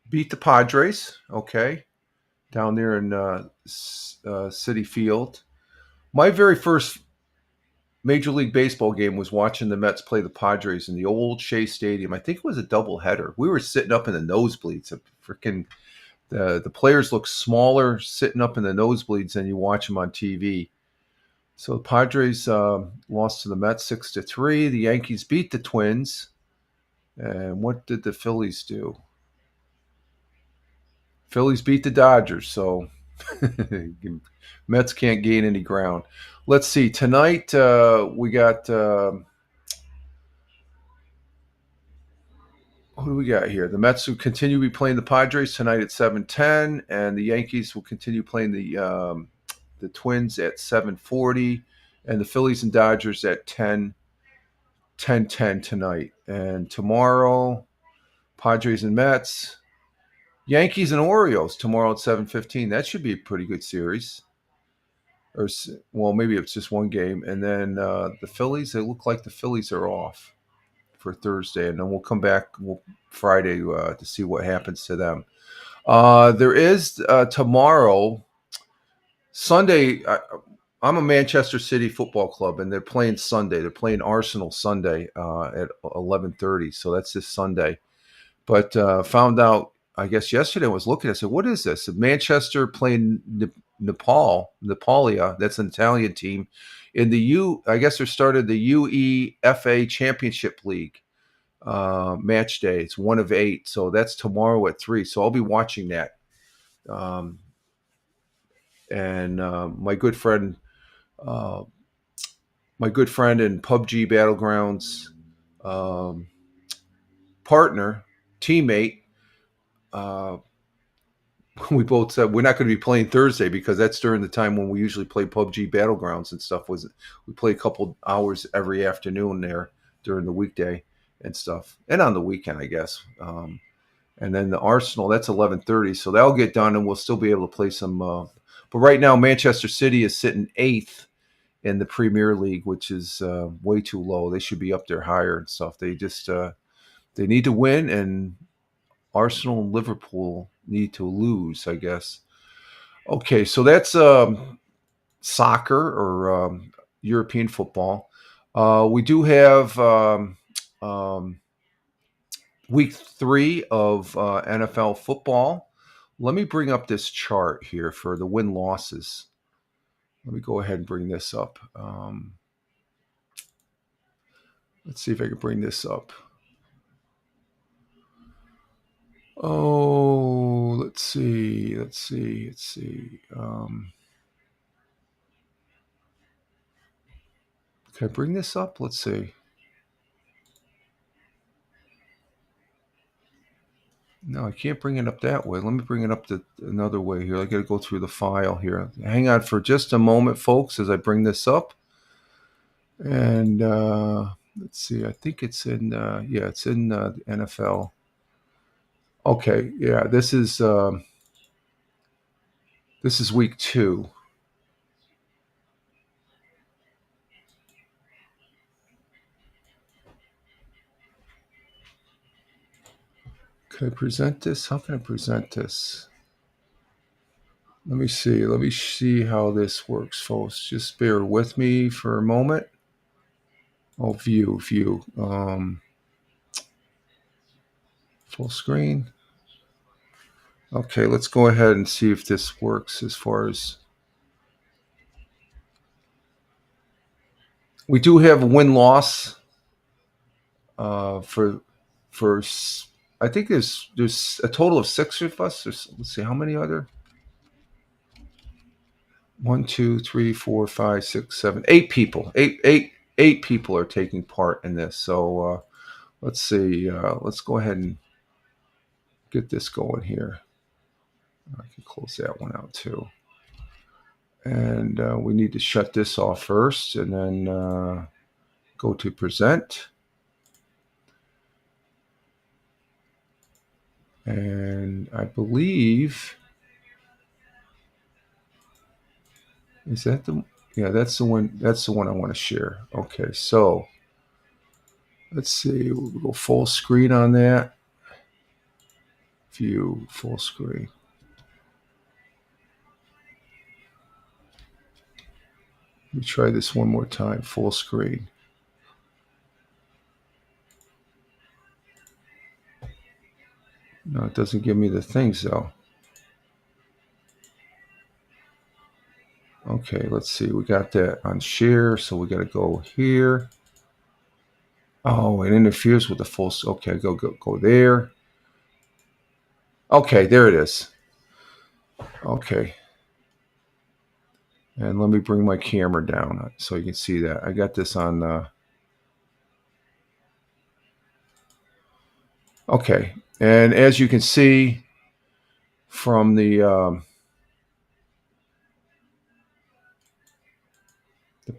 beat the Padres, okay, down there in Citi Field. My very first Major League Baseball game was watching the Mets play the Padres in the old Shea Stadium. I think it was a doubleheader. We were sitting up in the nosebleeds. The players look smaller sitting up in the nosebleeds than you watch them on TV. So the Padres lost to the Mets 6-3. The Yankees beat the Twins. And what did the Phillies do? Phillies beat the Dodgers. So Mets can't gain any ground. Let's see. Tonight we got who do we got here? The Mets will continue to be playing the Padres tonight at 7:10, and the Yankees will continue playing the Twins at 7:40, and the Phillies and Dodgers at 10:10 tonight. And tomorrow, Padres and Mets, Yankees and Orioles tomorrow at 7:15. That should be a pretty good series. Or, well, maybe it's just one game. And then the Phillies, they look like the Phillies are off for Thursday, and then we'll come back Friday to see what happens to them. There is tomorrow, Sunday. I'm a Manchester City Football Club, and they're playing Sunday. They're playing Arsenal Sunday at 11:30, so that's this Sunday. But found out, I guess yesterday I was looking. I said, "What is this? Manchester playing Napolia? That's an Italian team." In the I guess they started the UEFA Championship League match day. It's 1 of 8, so that's tomorrow at 3. So I'll be watching that. And my good friend and PUBG Battlegrounds partner, teammate, we both said we're not going to be playing Thursday because that's during the time when we usually play PUBG Battlegrounds and stuff. We play a couple hours every afternoon there during the weekday and stuff, and on the weekend, I guess. And then the Arsenal, that's 11:30, so that'll get done, and we'll still be able to play some. But right now, Manchester City is sitting 8th in the Premier League, which is way too low. They should be up there higher and stuff. They just they need to win, and Arsenal and Liverpool need to lose, I guess. Okay, so that's soccer or European football. We do have week 3 of NFL football. Let me bring up this chart here for the win-losses. Let me go ahead and bring this up. Let's see if I can bring this up. Oh, Let's see. Can I bring this up? Let's see. No, I can't bring it up that way. Let me bring it up another way here. I got to go through the file here. Hang on for just a moment, folks, as I bring this up. And let's see. I think it's in. It's in the NFL. Okay. Yeah. This is week 2. Can I present this? How can I present this? Let me see. Let me see how this works, folks. Just bear with me for a moment. Oh, view. Full screen. Okay, let's go ahead and see if this works as far as. We do have a win-loss for I think there's a total of 6 of us. Let's see, how many are there? 1, 2, 3, 4, 5, 6, 7, 8 people. Eight people are taking part in this. So let's see. Let's go ahead and get this going here. I can close that one out too. And we need to shut this off first, and then go to present. And I believe, is that the, yeah, that's the one I want to share. Okay, so let's see, we'll go full screen on that. View full screen. Let me try this one more time, full screen. No, it doesn't give me the things though. Okay, let's see. We got that on share, so we got to go here. Oh, it interferes with the full. Okay, go there. Okay, there it is. Okay. And let me bring my camera down so you can see that. I got this on. Okay, and as you can see from the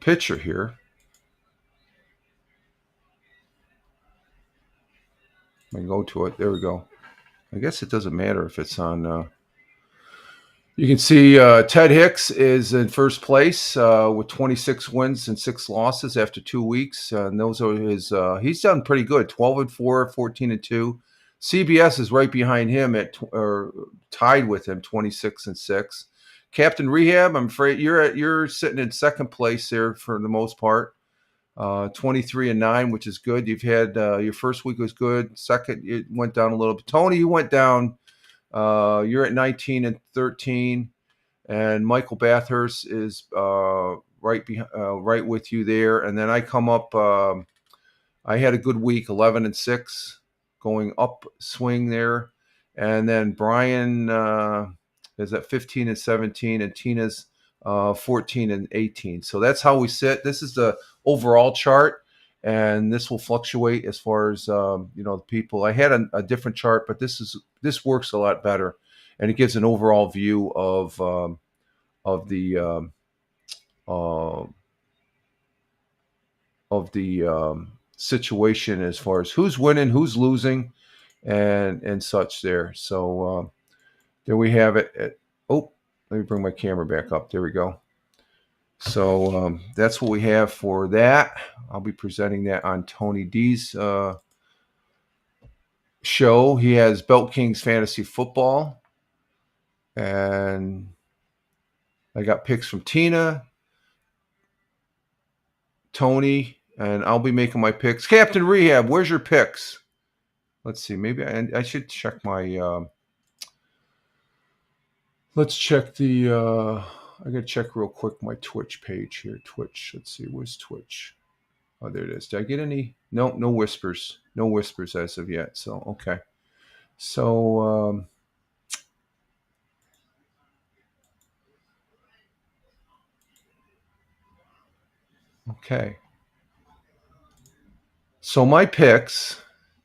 picture here, I can go to it. There we go. I guess it doesn't matter if it's on. You can see Ted Hicks is in first place with 26 wins and 6 losses after 2 weeks. And those are his. He's done pretty good. 12-4, 14-2. CBS is right behind him or tied with him, 26-6. Captain Rehab, I'm afraid you're sitting in second place there for the most part. 23-9, which is good. You've had your first week was good. Second, it went down a little bit. Tony, you went down. You're at 19-13, and Michael Bathurst is right with you there. And then I come up. I had a good week, 11-6, going up swing there, and then Brian is at 15-17, and Tina's 14-18. So that's how we sit. This is the overall chart. And this will fluctuate as far as the people. I had a different chart, but this works a lot better, and it gives an overall view of the situation as far as who's winning, who's losing, and such there. So there we have it. Let me bring my camera back up. There we go. So that's what we have for that. I'll be presenting that on Tony D's show. He has Belt Kings Fantasy Football. And I got picks from Tina, Tony, and I'll be making my picks. Captain Rehab, where's your picks? Let's see. Maybe I should check my... let's check the... I got to check real quick my Twitch page here. Twitch. Let's see. Where's Twitch? Oh, there it is. Did I get any? No whispers. No whispers as of yet. So, okay. So, Okay. So my picks,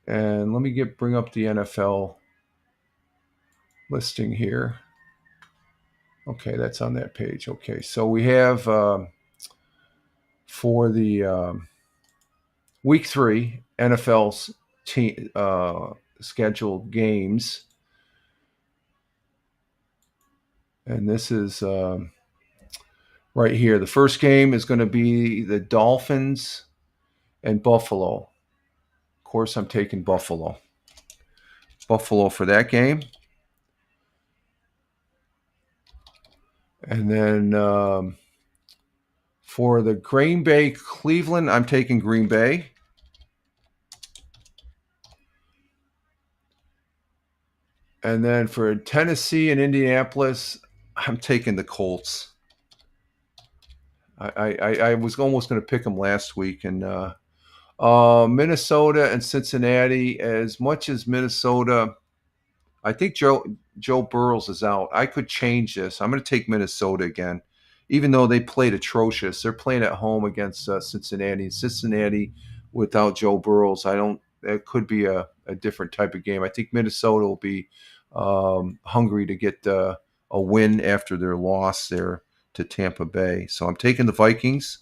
and let me bring up the NFL listing here. Okay, that's on that page. Okay, so we have for the week 3 NFL's team scheduled games, and this is right here. The first game is going to be the Dolphins and Buffalo. Of course, I'm taking Buffalo. Buffalo for that game. And then for the Green Bay Cleveland, I'm taking Green Bay. And then for Tennessee and Indianapolis, I'm taking the Colts. I was almost going to pick them last week. And Minnesota and Cincinnati, as much as Minnesota, I think Joe Burrows is out. I could change this. I'm going to take Minnesota again, even though they played atrocious. They're playing at home against Cincinnati. Cincinnati without Joe Burrows, it could be a different type of game. I think Minnesota will be hungry to get a win after their loss there to Tampa Bay. So I'm taking the Vikings.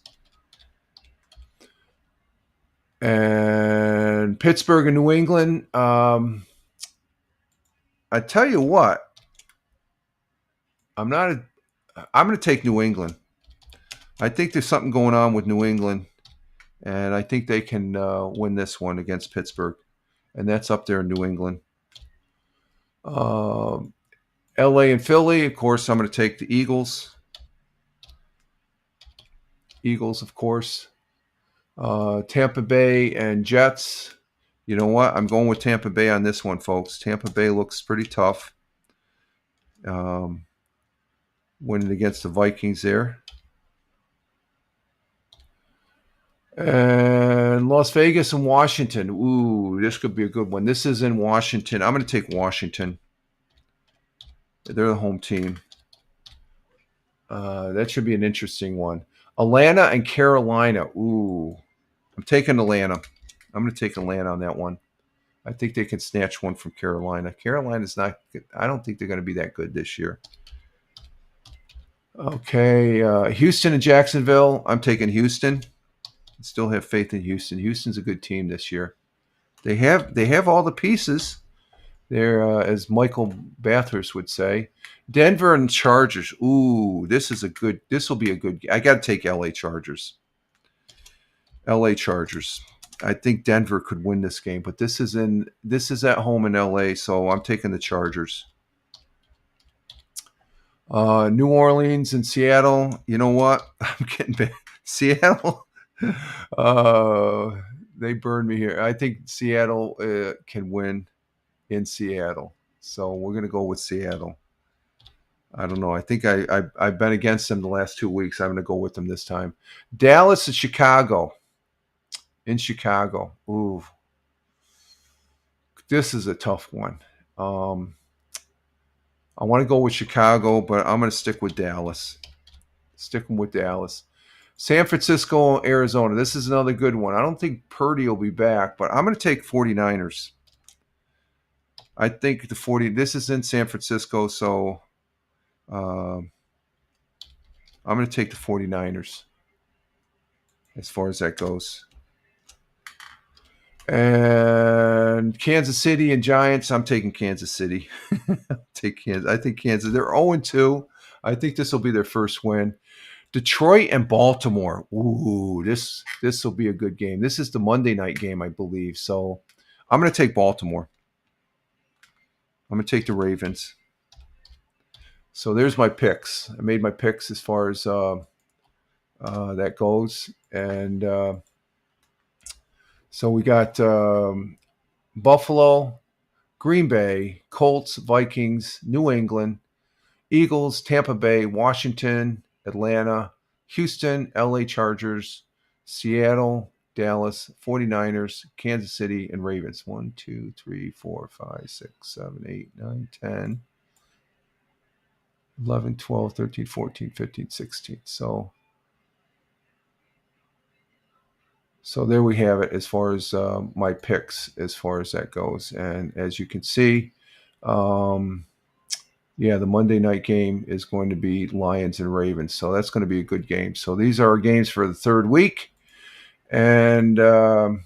And Pittsburgh and New England. I tell you what, I'm going to take New England. I think there's something going on with New England, and I think they can win this one against Pittsburgh, and that's up there in New England. LA and Philly, of course, I'm going to take the Eagles. Eagles, of course. Tampa Bay and Jets. You know what? I'm going with Tampa Bay on this one, folks. Tampa Bay looks pretty tough. Winning against the Vikings there. And Las Vegas and Washington. Ooh, this could be a good one. This is in Washington. I'm going to take Washington. They're the home team. That should be an interesting one. Atlanta and Carolina. Ooh, I'm taking Atlanta. I'm going to take Atlanta on that one. I think they can snatch one from Carolina. Carolina's not good. I don't think they're going to be that good this year. Okay, Houston and Jacksonville. I'm taking Houston. I still have faith in Houston. Houston's a good team this year. They have all the pieces. They're as Michael Bathurst would say. Denver and Chargers. Ooh, this will be a good. I got to take LA Chargers. LA Chargers. I think Denver could win this game, but this is at home in LA, so I'm taking the Chargers. New Orleans and Seattle. You know what? I'm getting back. Seattle. They burned me here. I think Seattle can win in Seattle, so we're going to go with Seattle. I don't know. I think I've been against them the last 2 weeks. I'm going to go with them this time. Dallas and Chicago. In Chicago. Ooh. This is a tough one. I want to go with Chicago, but I'm going to stick with Dallas. Sticking with Dallas. San Francisco, Arizona. This is another good one. I don't think Purdy will be back, but I'm going to take 49ers. I think this is in San Francisco, so I'm going to take the 49ers as far as that goes. And Kansas City and Giants, I'm taking Kansas City. Take Kansas. I think Kansas. They're 0-2. I think this will be their first win. Detroit and Baltimore. Ooh, this will be a good game. This is the Monday night game, I believe. So I'm going to take Baltimore. I'm going to take the Ravens. So there's my picks. I made my picks as far as that goes. And so we got Buffalo, Green Bay, Colts, Vikings, New England, Eagles, Tampa Bay, Washington, Atlanta, Houston, LA Chargers, Seattle, Dallas, 49ers, Kansas City, and Ravens. 1, 2, 3, 4, 5, 6, 7, 8, 9, 10, 11, 12, 13, 14, 15, 16. So So there we have it as far as my picks as far as that goes. And as you can see, yeah, the Monday night game is going to be Lions and Ravens. So that's going to be a good game. So these are our games for the third week. And let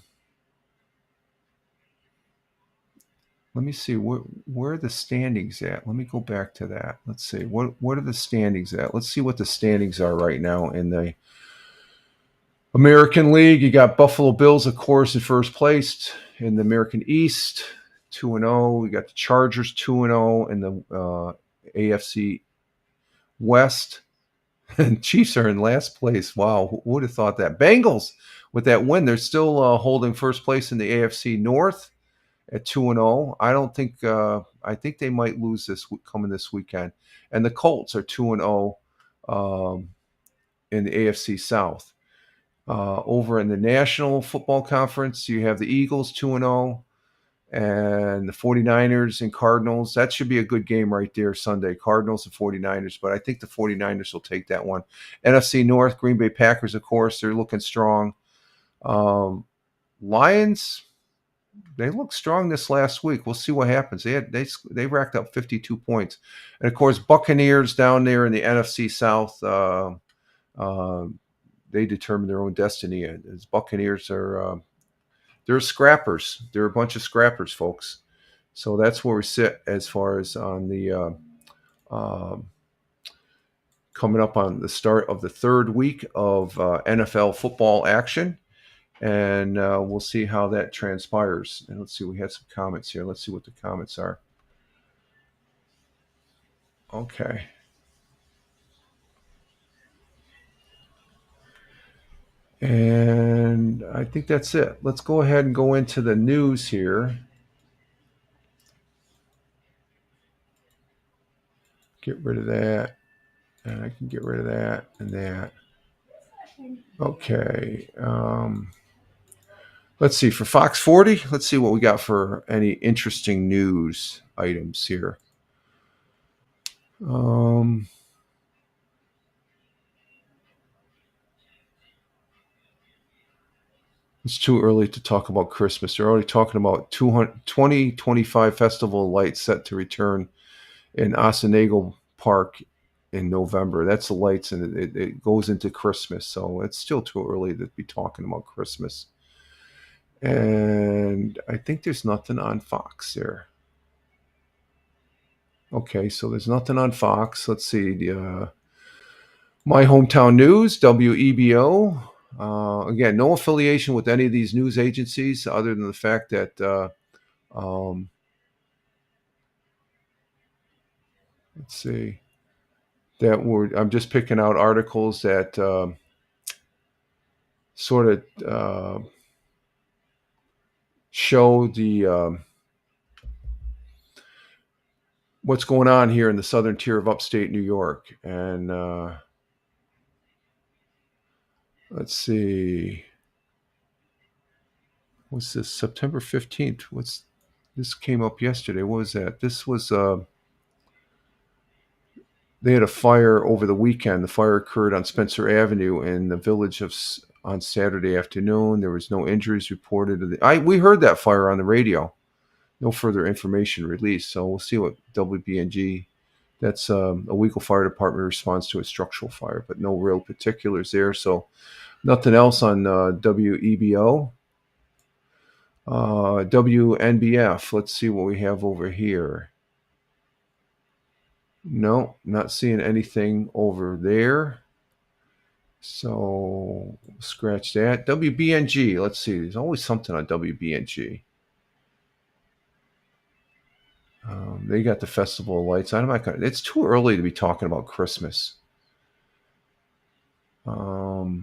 me see where are the standings at. Let me go back to that. Let's see what are the standings at. Let's see what the standings are right now in the American League. You got Buffalo Bills, of course, in first place in the American East, 2-0. We got the Chargers 2-0 in the AFC West, and Chiefs are in last place. Wow, who would have thought that? Bengals with that win, they're still holding first place in the AFC North at 2-0. I don't think. I think they might lose coming this weekend. And the Colts are 2-0 in the AFC South. Over in the National Football Conference, you have the Eagles 2-0 and the 49ers and Cardinals. That should be a good game right there Sunday. Cardinals and 49ers, but I think the 49ers will take that one. NFC North, Green Bay Packers, of course, they're looking strong. Lions, they looked strong this last week. We'll see what happens. They racked up 52 points. And, of course, Buccaneers down there in the NFC South, they determine their own destiny. As Buccaneers are they're scrappers. They're a bunch of scrappers, folks. So that's where we sit as far as on the coming up on the start of the third week of NFL football action. And we'll see how that transpires. And let's see, we had some comments here. Let's see what the comments are. Okay. And I think that's it. Let's go ahead and go into the news here. Get rid of that. And I can get rid of that and that. Okay. Let's see. For Fox 40, let's see what we got for any interesting news items here. It's too early to talk about Christmas. They're already talking about 2025 Festival of Lights set to return in Oceanagle Park in November. That's the lights, and it goes into Christmas. So it's still too early to be talking about Christmas. And I think there's nothing on Fox there. Okay, so there's nothing on Fox. Let's see. My Hometown News, WEBO. Again, no affiliation with any of these news agencies other than the fact that let's see, I'm just picking out articles that sort of show the what's going on here in the southern tier of upstate New York. And let's see, what's this? September 15th. This came up yesterday. What was that? This was they had a fire over the weekend. The fire occurred on Spencer Avenue in the village on Saturday afternoon. There was no injuries reported. We heard that fire on the radio. No further information released. So we'll see what WBNG. That's a Weagle Fire Department response to a structural fire, but no real particulars there. So nothing else on WEBO. WNBF. Let's see what we have over here. No, not seeing anything over there. So scratch that. WBNG. Let's see. There's always something on WBNG. They got the Festival of Lights. I'm not gonna. It's too early to be talking about Christmas. Let's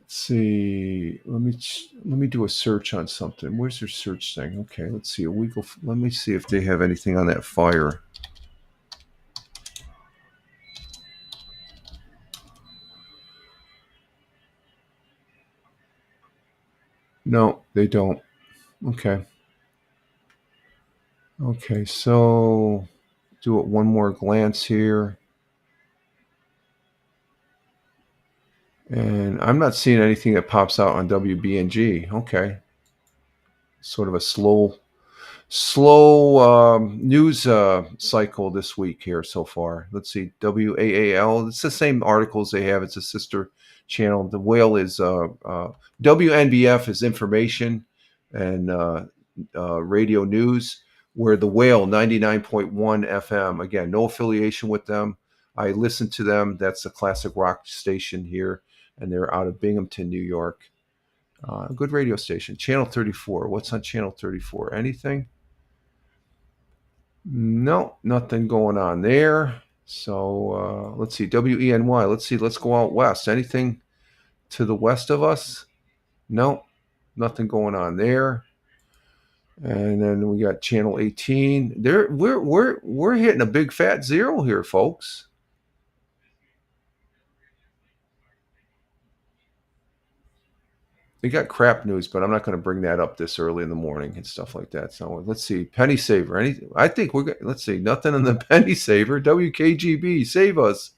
see. Let me do a search on something. Where's their search thing? Okay, let's see. Let me see if they have anything on that fire. No, they don't. Okay. Okay, so do it one more glance here. And I'm not seeing anything that pops out on WBNG. Okay. Sort of a slow news cycle this week here so far. Let's see, WAAL. It's the same articles they have. It's a sister channel. The whale is WNBF is information and radio news. Where the whale 99.1 FM. Again, no affiliation with them. I listen to them. That's a classic rock station here, and they're out of Binghamton, New York. A good radio station. Channel 34. What's on Channel 34? Anything? No, nothing going on there. So let's see, WENY. Let's see, let's go out west. Anything to the west of us? No, nothing going on there. And then we got channel 18. There, we're hitting a big fat zero here, folks. They got crap news, but I'm not going to bring that up this early in the morning and stuff like that. So let's see, penny saver. I think let's see, nothing on the penny saver. WKGB, save us.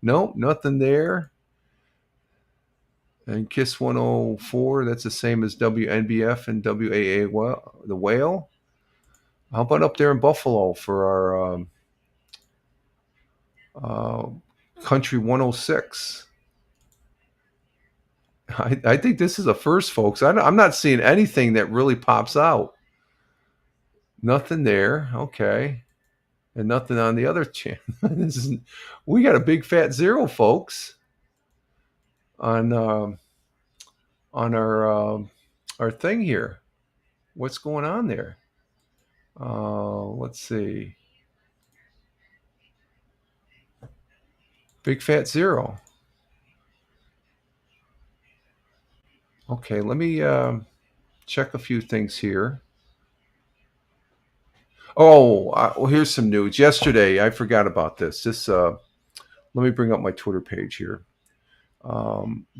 Nope, nothing there. And KISS 104, that's the same as WNBF and WAA, the whale. How about up there in Buffalo for our Country 106? I think this is a first, folks. I'm not seeing anything that really pops out. Nothing there. Okay. And nothing on the other channel. We got a big fat zero, folks, on our thing here. What's going on there? Let's see. Big fat zero. Okay, let me check a few things here. Oh, well, here's some news. Yesterday, I forgot about this. Let me bring up my Twitter page here.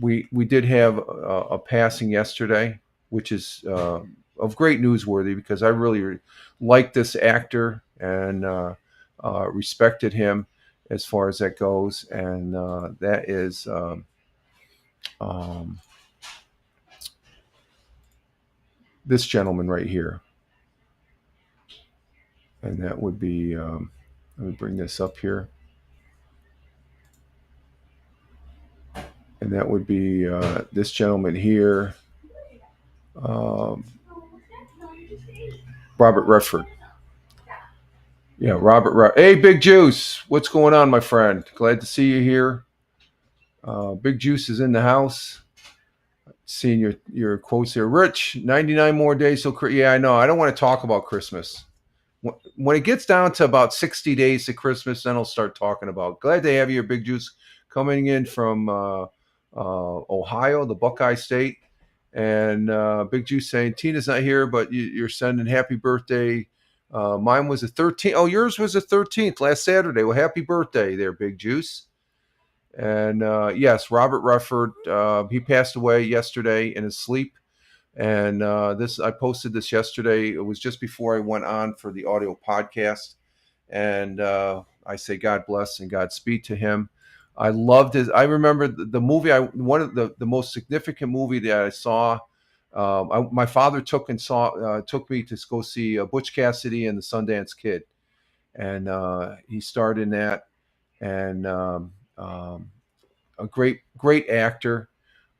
We did have a passing yesterday, which is of great newsworthy because I really liked this actor and respected him as far as that goes, and that is this gentleman right here, and that would be. Let me bring this up here. And that would be this gentleman here, Robert Redford. Yeah, Hey, Big Juice, what's going on, my friend? Glad to see you here. Big Juice is in the house. Seeing your quotes here, Rich. 99 more days till yeah, I know. I don't want to talk about Christmas. When it gets down to about 60 days to Christmas, then I'll start talking about. Glad to have you here, Big Juice, coming in from Ohio, the Buckeye State. And Big Juice saying, Tina's not here, but you're sending happy birthday. Mine was the 13th. Oh, yours was the 13th last Saturday. Well, happy birthday there, Big Juice. And yes, Robert Redford, he passed away yesterday in his sleep. And I posted this yesterday. It was just before I went on for the audio podcast. And I say God bless and Godspeed to him. I loved his. I remember the movie. One of the most significant movie that I saw. My father took me to go see Butch Cassidy and the Sundance Kid, and he starred in that. And a great actor.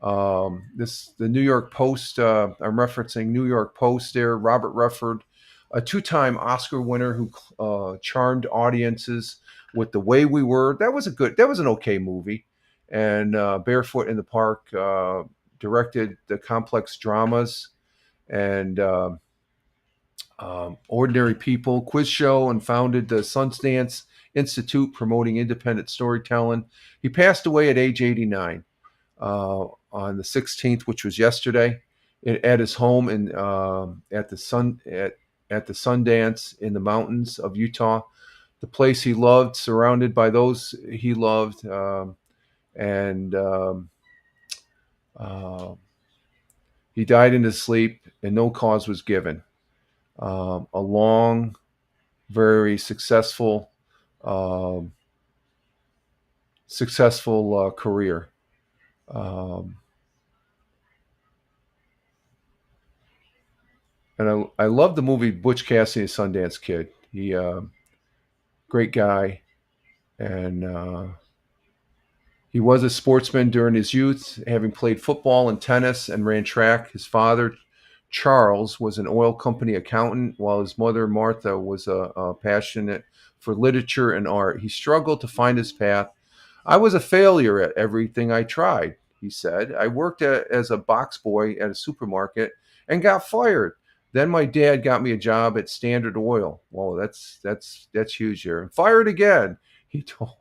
The New York Post. I'm referencing New York Post there. Robert Redford, a two-time Oscar winner who charmed audiences with The Way We Were. That was an okay movie. And Barefoot in the Park, directed the complex dramas and Ordinary People, quiz show, and founded the Sundance Institute promoting independent storytelling. He passed away at age 89 on the 16th, which was yesterday, at his home at the Sundance in the mountains of Utah, the place he loved, surrounded by those he loved, and he died in his sleep, and no cause was given. A long, very successful career. Um, and I love the movie Butch Cassidy and Sundance Kid. He great guy, and he was a sportsman during his youth, having played football and tennis and ran track. His father, Charles, was an oil company accountant, while his mother, Martha, was a passionate for literature and art. He struggled to find his path. I was a failure at everything I tried, he said. I worked as a box boy at a supermarket and got fired. Then my dad got me a job at Standard Oil. Well, that's huge here. And fired again, he told.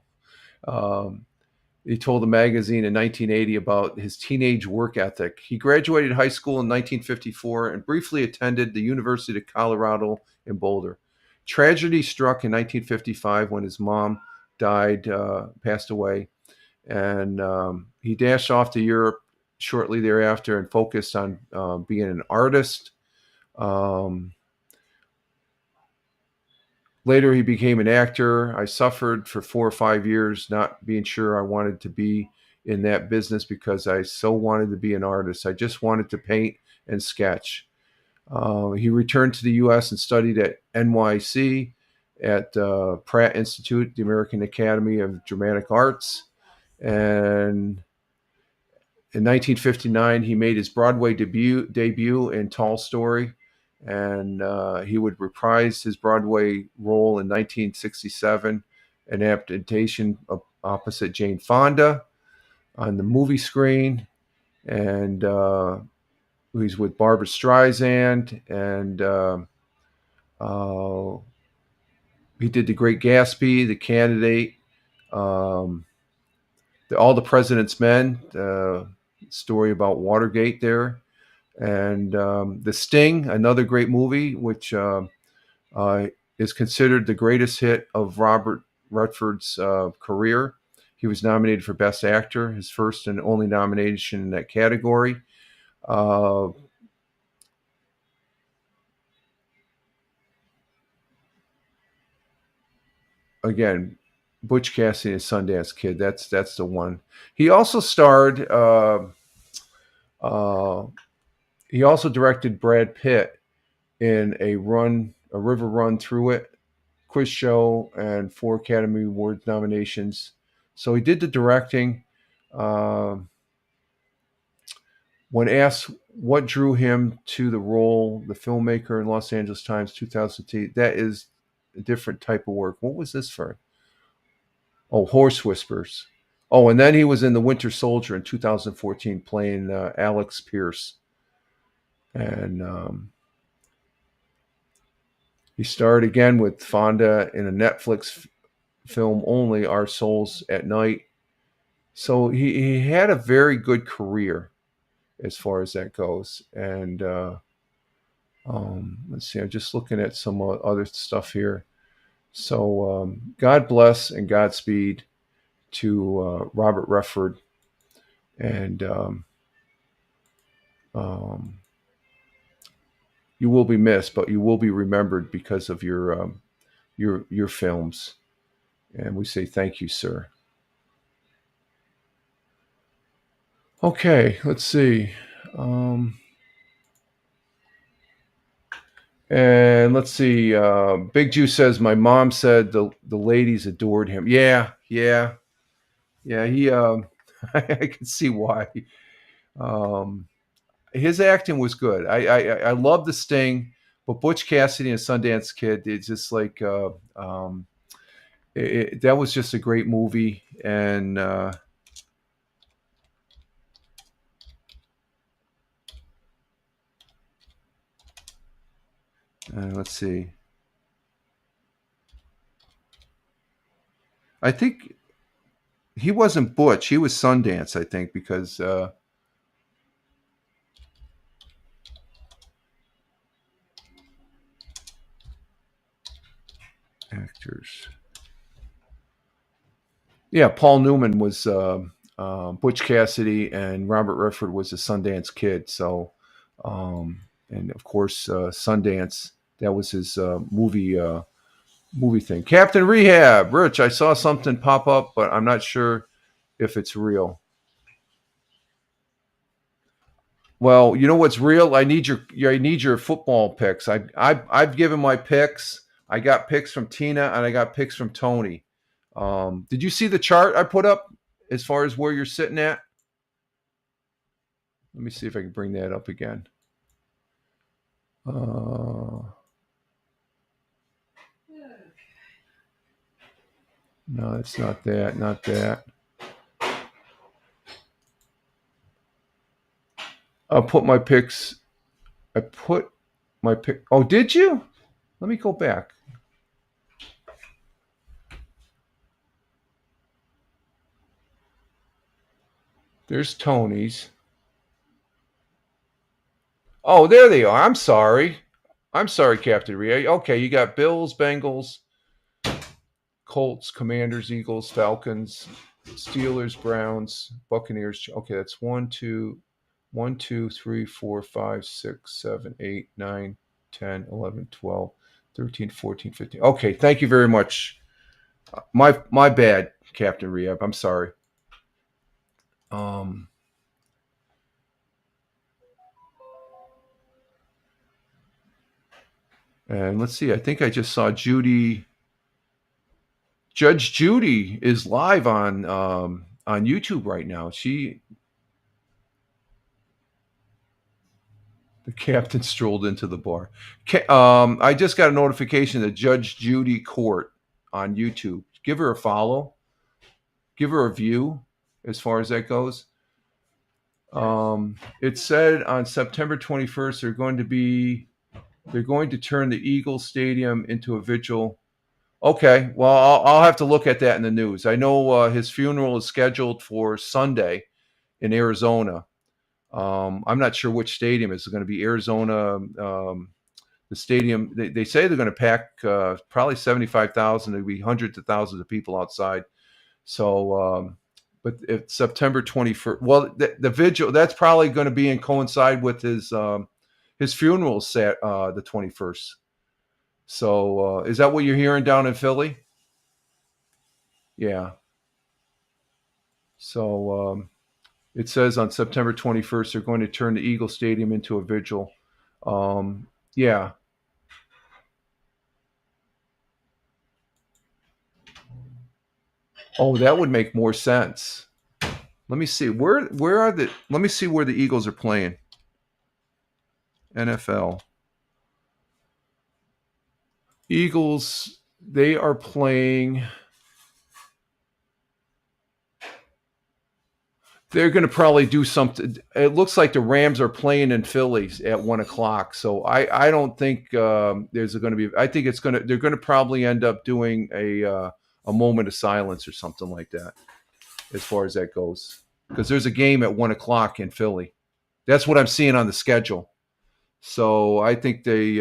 Um, he told the magazine in 1980 about his teenage work ethic. He graduated high school in 1954 and briefly attended the University of Colorado in Boulder. Tragedy struck in 1955 when his mom died, passed away, and he dashed off to Europe shortly thereafter and focused on being an artist. Um, Later, he became an actor. I suffered for 4 or 5 years, not being sure I wanted to be in that business because I so wanted to be an artist. I just wanted to paint and sketch. He returned to the U.S. and studied at NYC at Pratt Institute, the American Academy of Dramatic Arts. And in 1959, he made his Broadway debut in Tall Story, and he would reprise his Broadway role in 1967, an adaptation opposite Jane Fonda on the movie screen, and he's with Barbara Streisand, and he did The Great Gatsby, The Candidate, um, All the President's Men, story about Watergate there. And The Sting, another great movie, which is considered the greatest hit of Robert Redford's career. He was nominated for Best Actor, his first and only nomination in that category. Again, Butch Cassidy and Sundance Kid. That's the one. He also starred. Uh, he also directed Brad Pitt in a river run through it quiz show, and 4 Academy Award nominations. So he did the directing. When asked what drew him to the role, the filmmaker in Los Angeles Times 2002, that is a different type of work. What was this for? Oh, Horse Whispers. Oh, and then he was in The Winter Soldier in 2014 playing Alex Pierce. And he starred again with Fonda in a Netflix film only, Our Souls at Night. So he had a very good career as far as that goes. And let's see, I'm just looking at some other stuff here. So God bless and Godspeed to Robert Redford. And you will be missed, but you will be remembered because of your films. And we say thank you, sir. Okay, let's see. And let's see. Big Jew says my mom said the ladies adored him. Yeah. He. I can see why. Um, his acting was good. I love The Sting, but Butch Cassidy and Sundance Kid. It's just like that was just a great movie. And let's see. I think he wasn't Butch. He was Sundance, I think, because actors. Yeah, Paul Newman was Butch Cassidy, and Robert Redford was the Sundance Kid. So, and of course, Sundance. That was his movie thing. Captain Rehab, Rich. I saw something pop up, but I'm not sure if it's real. Well, you know what's real? I need your football picks. I've given my picks. I got picks from Tina and I got picks from Tony. Did you see the chart I put up as far as where you're sitting at? Let me see if I can bring that up again. No, it's not that. Not that. I put my picks. I put my pick. Oh, did you? Let me go back. There's Tony's. Oh, there they are. I'm sorry. I'm sorry, Captain Ria. Okay, you got Bills, Bengals, Colts, Commanders, Eagles, Falcons, Steelers, Browns, Buccaneers. Okay, that's 1, 2, 3, 4, 5, 6, 7, 8, 9, 10, 11, 12, 13, 14, 15. Okay, thank you very much. My bad, Captain Rehab. I'm sorry. And let's see. I think I just saw Judy. Judge Judy is live on YouTube right now. The captain strolled into the bar. I just got a notification that Judge Judy Court on YouTube. Give her a follow. Give her a view as far as that goes. It said on September 21st they're going to turn the Eagles Stadium into a vigil. Okay, well I'll have to look at that in the news. I know his funeral is scheduled for Sunday in Arizona. I'm not sure which stadium. Is it going to be Arizona? The stadium, they say they're going to pack probably 75,000. There'll be hundreds of thousands of people outside. So, but it's September 21st. Well, the vigil, that's probably going to be in coincide with his funeral set the 21st. So is that what you're hearing down in Philly? Yeah. So it says on September 21st, they're going to turn the Eagle Stadium into a vigil. Yeah. Oh, that would make more sense. Let me see. Let me see where the Eagles are playing. NFL. Eagles, they are playing. They're going to probably do something. It looks like the Rams are playing in Philly at 1:00. So I don't think there's going to be. I think they're going to probably end up doing a moment of silence or something like that, as far as that goes, because there's a game at 1:00 in Philly. That's what I'm seeing on the schedule. So I think they,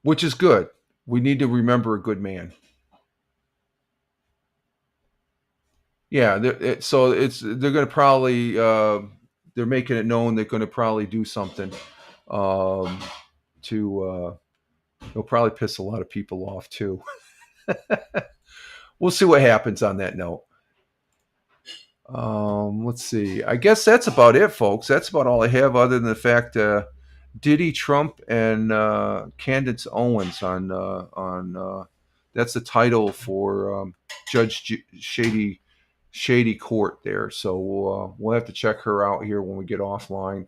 which is good. We need to remember a good man. Yeah, they're going to probably they're making it known they're going to probably do something to they'll probably piss a lot of people off too. We'll see what happens on that note. Let's see. I guess that's about it, folks. That's about all I have, other than the fact Diddy, Trump, and Candace Owens on that's the title for Judge Shady Court there. So we'll have to check her out here when we get offline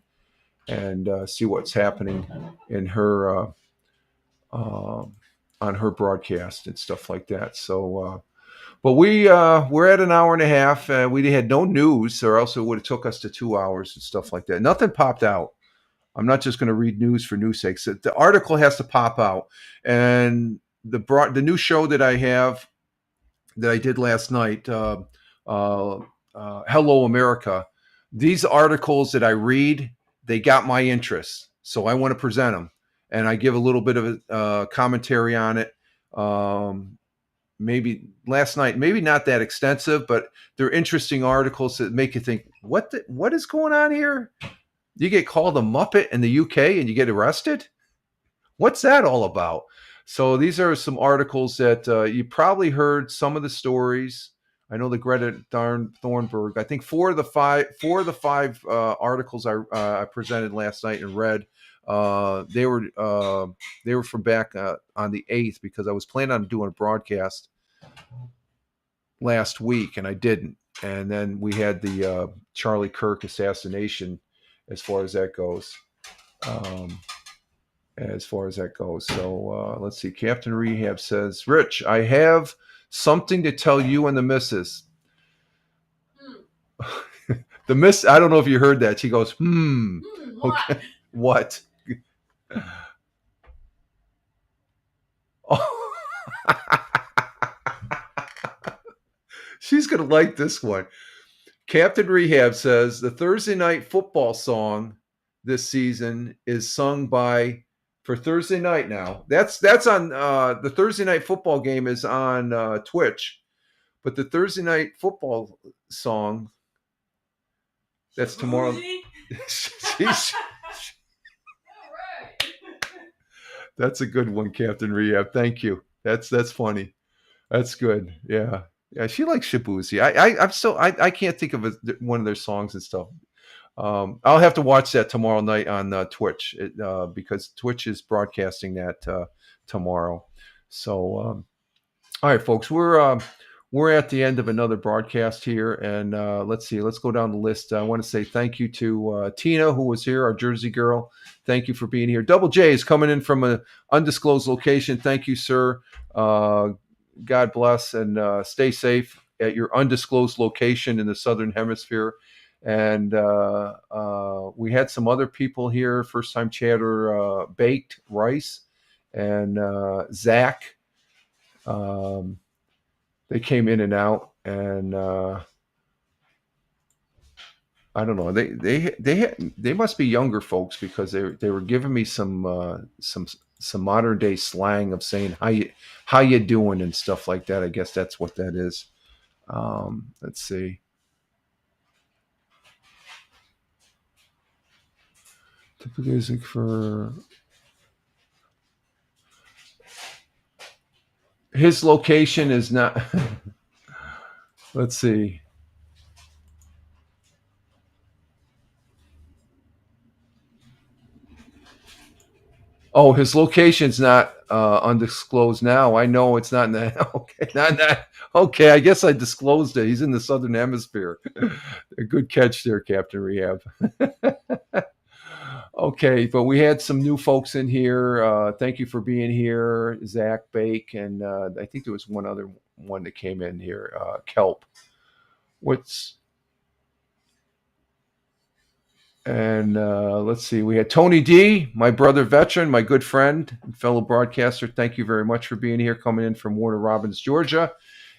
and see what's happening in her on her broadcast and stuff like that. So, but we're at an hour and a half. We had no news, or else it would have took us to 2 hours and stuff like that. Nothing popped out. I'm not just going to read news for news sake. So the article has to pop out, and the new show that I have that I did last night, Hello America. These articles that I read, they got my interest, so I want to present them, and I give a little bit of a commentary on it. Maybe last night, maybe not that extensive, but they're interesting articles that make you think, what is going on here? You get called a Muppet in the UK and you get arrested? What's that all about? So these are some articles that you probably heard some of the stories. I know the Greta Thunberg. I think four of the five articles I presented last night and read. They were from back on the 8th, because I was planning on doing a broadcast last week and I didn't. And then we had the Charlie Kirk assassination, as far as that goes. So let's see. Captain Rehab says, Rich, I have something to tell you and the missus. The miss, I don't know if you heard that. She goes, What? Okay. What? Oh. She's going to like this one. Captain Rehab says the Thursday night football song this season is sung by, for Thursday night now. That's on the Thursday night football game is on Twitch, but the Thursday night football song, that's tomorrow. All right. That's a good one, Captain Rehab. Thank you. That's funny. That's good. Yeah. Yeah, she likes Shabuzi. I can't think of one of their songs and stuff. I'll have to watch that tomorrow night on Twitch, because Twitch is broadcasting that tomorrow. So, all right, folks, we're at the end of another broadcast here, and let's see. Let's go down the list. I want to say thank you to Tina, who was here, our Jersey girl. Thank you for being here. Double J is coming in from an undisclosed location. Thank you, sir. God bless, and stay safe at your undisclosed location in the Southern Hemisphere. And we had some other people here, first time chatter, Baked Rice and Zach. They came in and out, and I don't know. They must be younger folks, because they were giving me some modern day slang of saying how you doing and stuff like that. I guess that's what that is. Let's see. Typical music for his location is not. Let's see. Oh, his location's not undisclosed now. I know it's not in the okay. Not that. Okay, I guess I disclosed it. He's in the Southern Hemisphere. A good catch there, Captain Rehab. Okay, but we had some new folks in here. Thank you for being here, Zach Bake, and I think there was one other one that came in here, Kelp. Let's see. We had Tony D, my brother veteran, my good friend, and fellow broadcaster. Thank you very much for being here, coming in from Warner Robins, Georgia.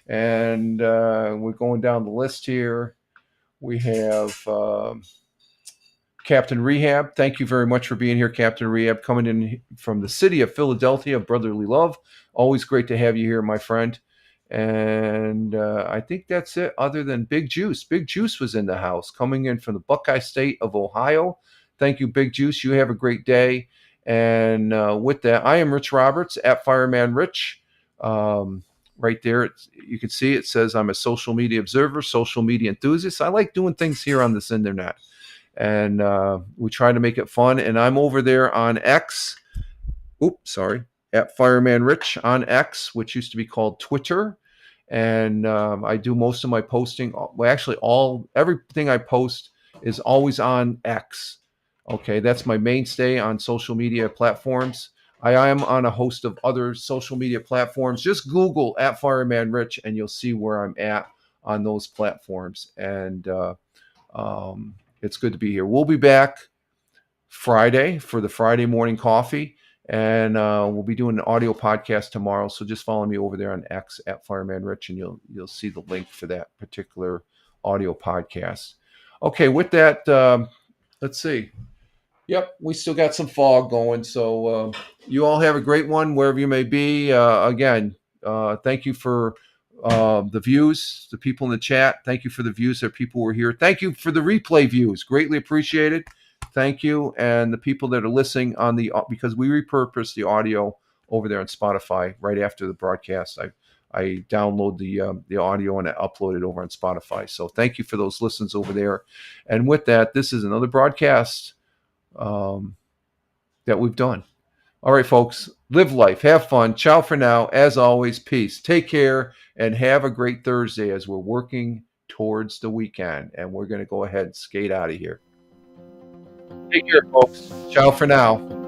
And we're going down the list here. We have Captain Rehab. Thank you very much for being here, Captain Rehab, coming in from the city of Philadelphia, brotherly love. Always great to have you here, my friend. And I think that's it, other than Big Juice. Big Juice was in the house, coming in from the Buckeye State of Ohio. Thank you, Big Juice. You have a great day. And with that, I am Rich Roberts, at Fireman Rich. Right there, you can see it says I'm a social media observer, social media enthusiast. I like doing things here on this internet. And we try to make it fun. And I'm over there on X. At Fireman Rich on X, which used to be called Twitter. And I do most of my posting. Well, actually, everything I post is always on X. Okay, that's my mainstay on social media platforms. I am on a host of other social media platforms. Just Google at Fireman Rich, and you'll see where I'm at on those platforms. And it's good to be here. We'll be back Friday for the Friday morning coffee. And we'll be doing an audio podcast tomorrow. So just follow me over there on X at Fireman Rich, and you'll see the link for that particular audio podcast. Okay, with that, let's see. Yep, we still got some fog going. So you all have a great one wherever you may be. Again, thank you for the views, the people in the chat. Thank you for the views that people were here. Thank you for the replay views. Greatly appreciated. Thank you. And the people that are listening because we repurpose the audio over there on Spotify right after the broadcast. I download the audio and I upload it over on Spotify. So thank you for those listens over there. And with that, this is another broadcast that we've done. All right, folks, live life, have fun. Ciao for now. As always, peace. Take care and have a great Thursday as we're working towards the weekend. And we're going to go ahead and skate out of here. Take care, folks. Ciao for now.